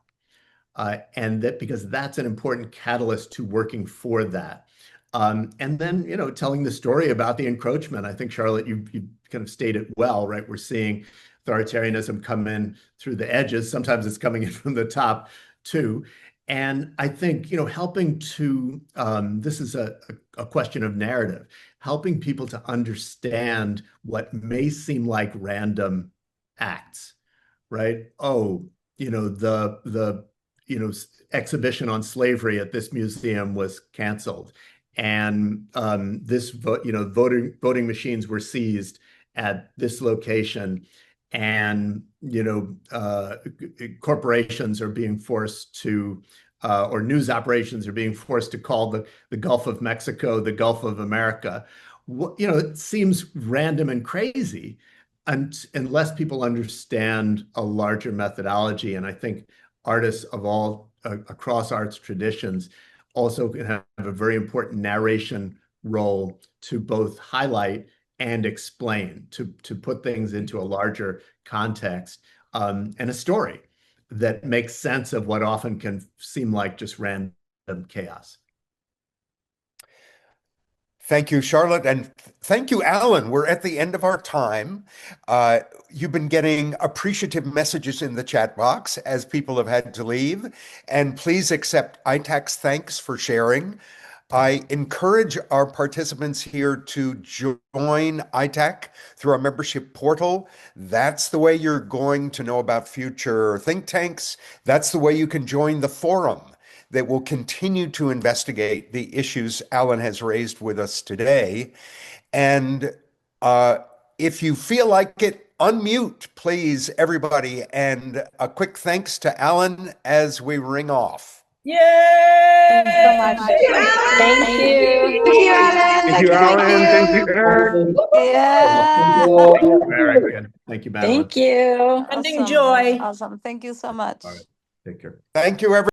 And that because that's an important catalyst to working for that. And then, telling the story about the encroachment. I think, Charlotte, you kind of stated well, right? We're seeing authoritarianism come in through the edges. Sometimes it's coming in from the top too. And I think, helping to, this is a question of narrative, helping people to understand what may seem like random acts, right? Oh, the exhibition on slavery at this museum was canceled. And voting machines were seized at this location, and corporations are being forced to, or news operations are being forced to call the Gulf of Mexico the Gulf of America. It seems random and crazy, unless people understand a larger methodology. And I think artists of all across arts traditions also can have a very important narration role to both highlight and explain, to put things into a larger context, and a story that makes sense of what often can seem like just random chaos. Thank you, Charlotte, and thank you, Alan. We're at the end of our time. You've been getting appreciative messages in the chat box as people have had to leave, and please accept ITAC's thanks for sharing. I encourage our participants here to join ITAC through our membership portal. That's the way you're going to know about future think tanks. That's the way you can join the forum that will continue to investigate the issues Alan has raised with us today. And if you feel like it, unmute, please, everybody. And a quick thanks to Alan as we ring off. Yay! Thanks so much. Thank you. Thank you, Alan. Thank you, Alan. Thank you, Eric. Yeah. Very good. Thank you, Madeline. Thank you. Sending joy. Awesome. Thank you so much. All right. Take care. Thank you, everyone.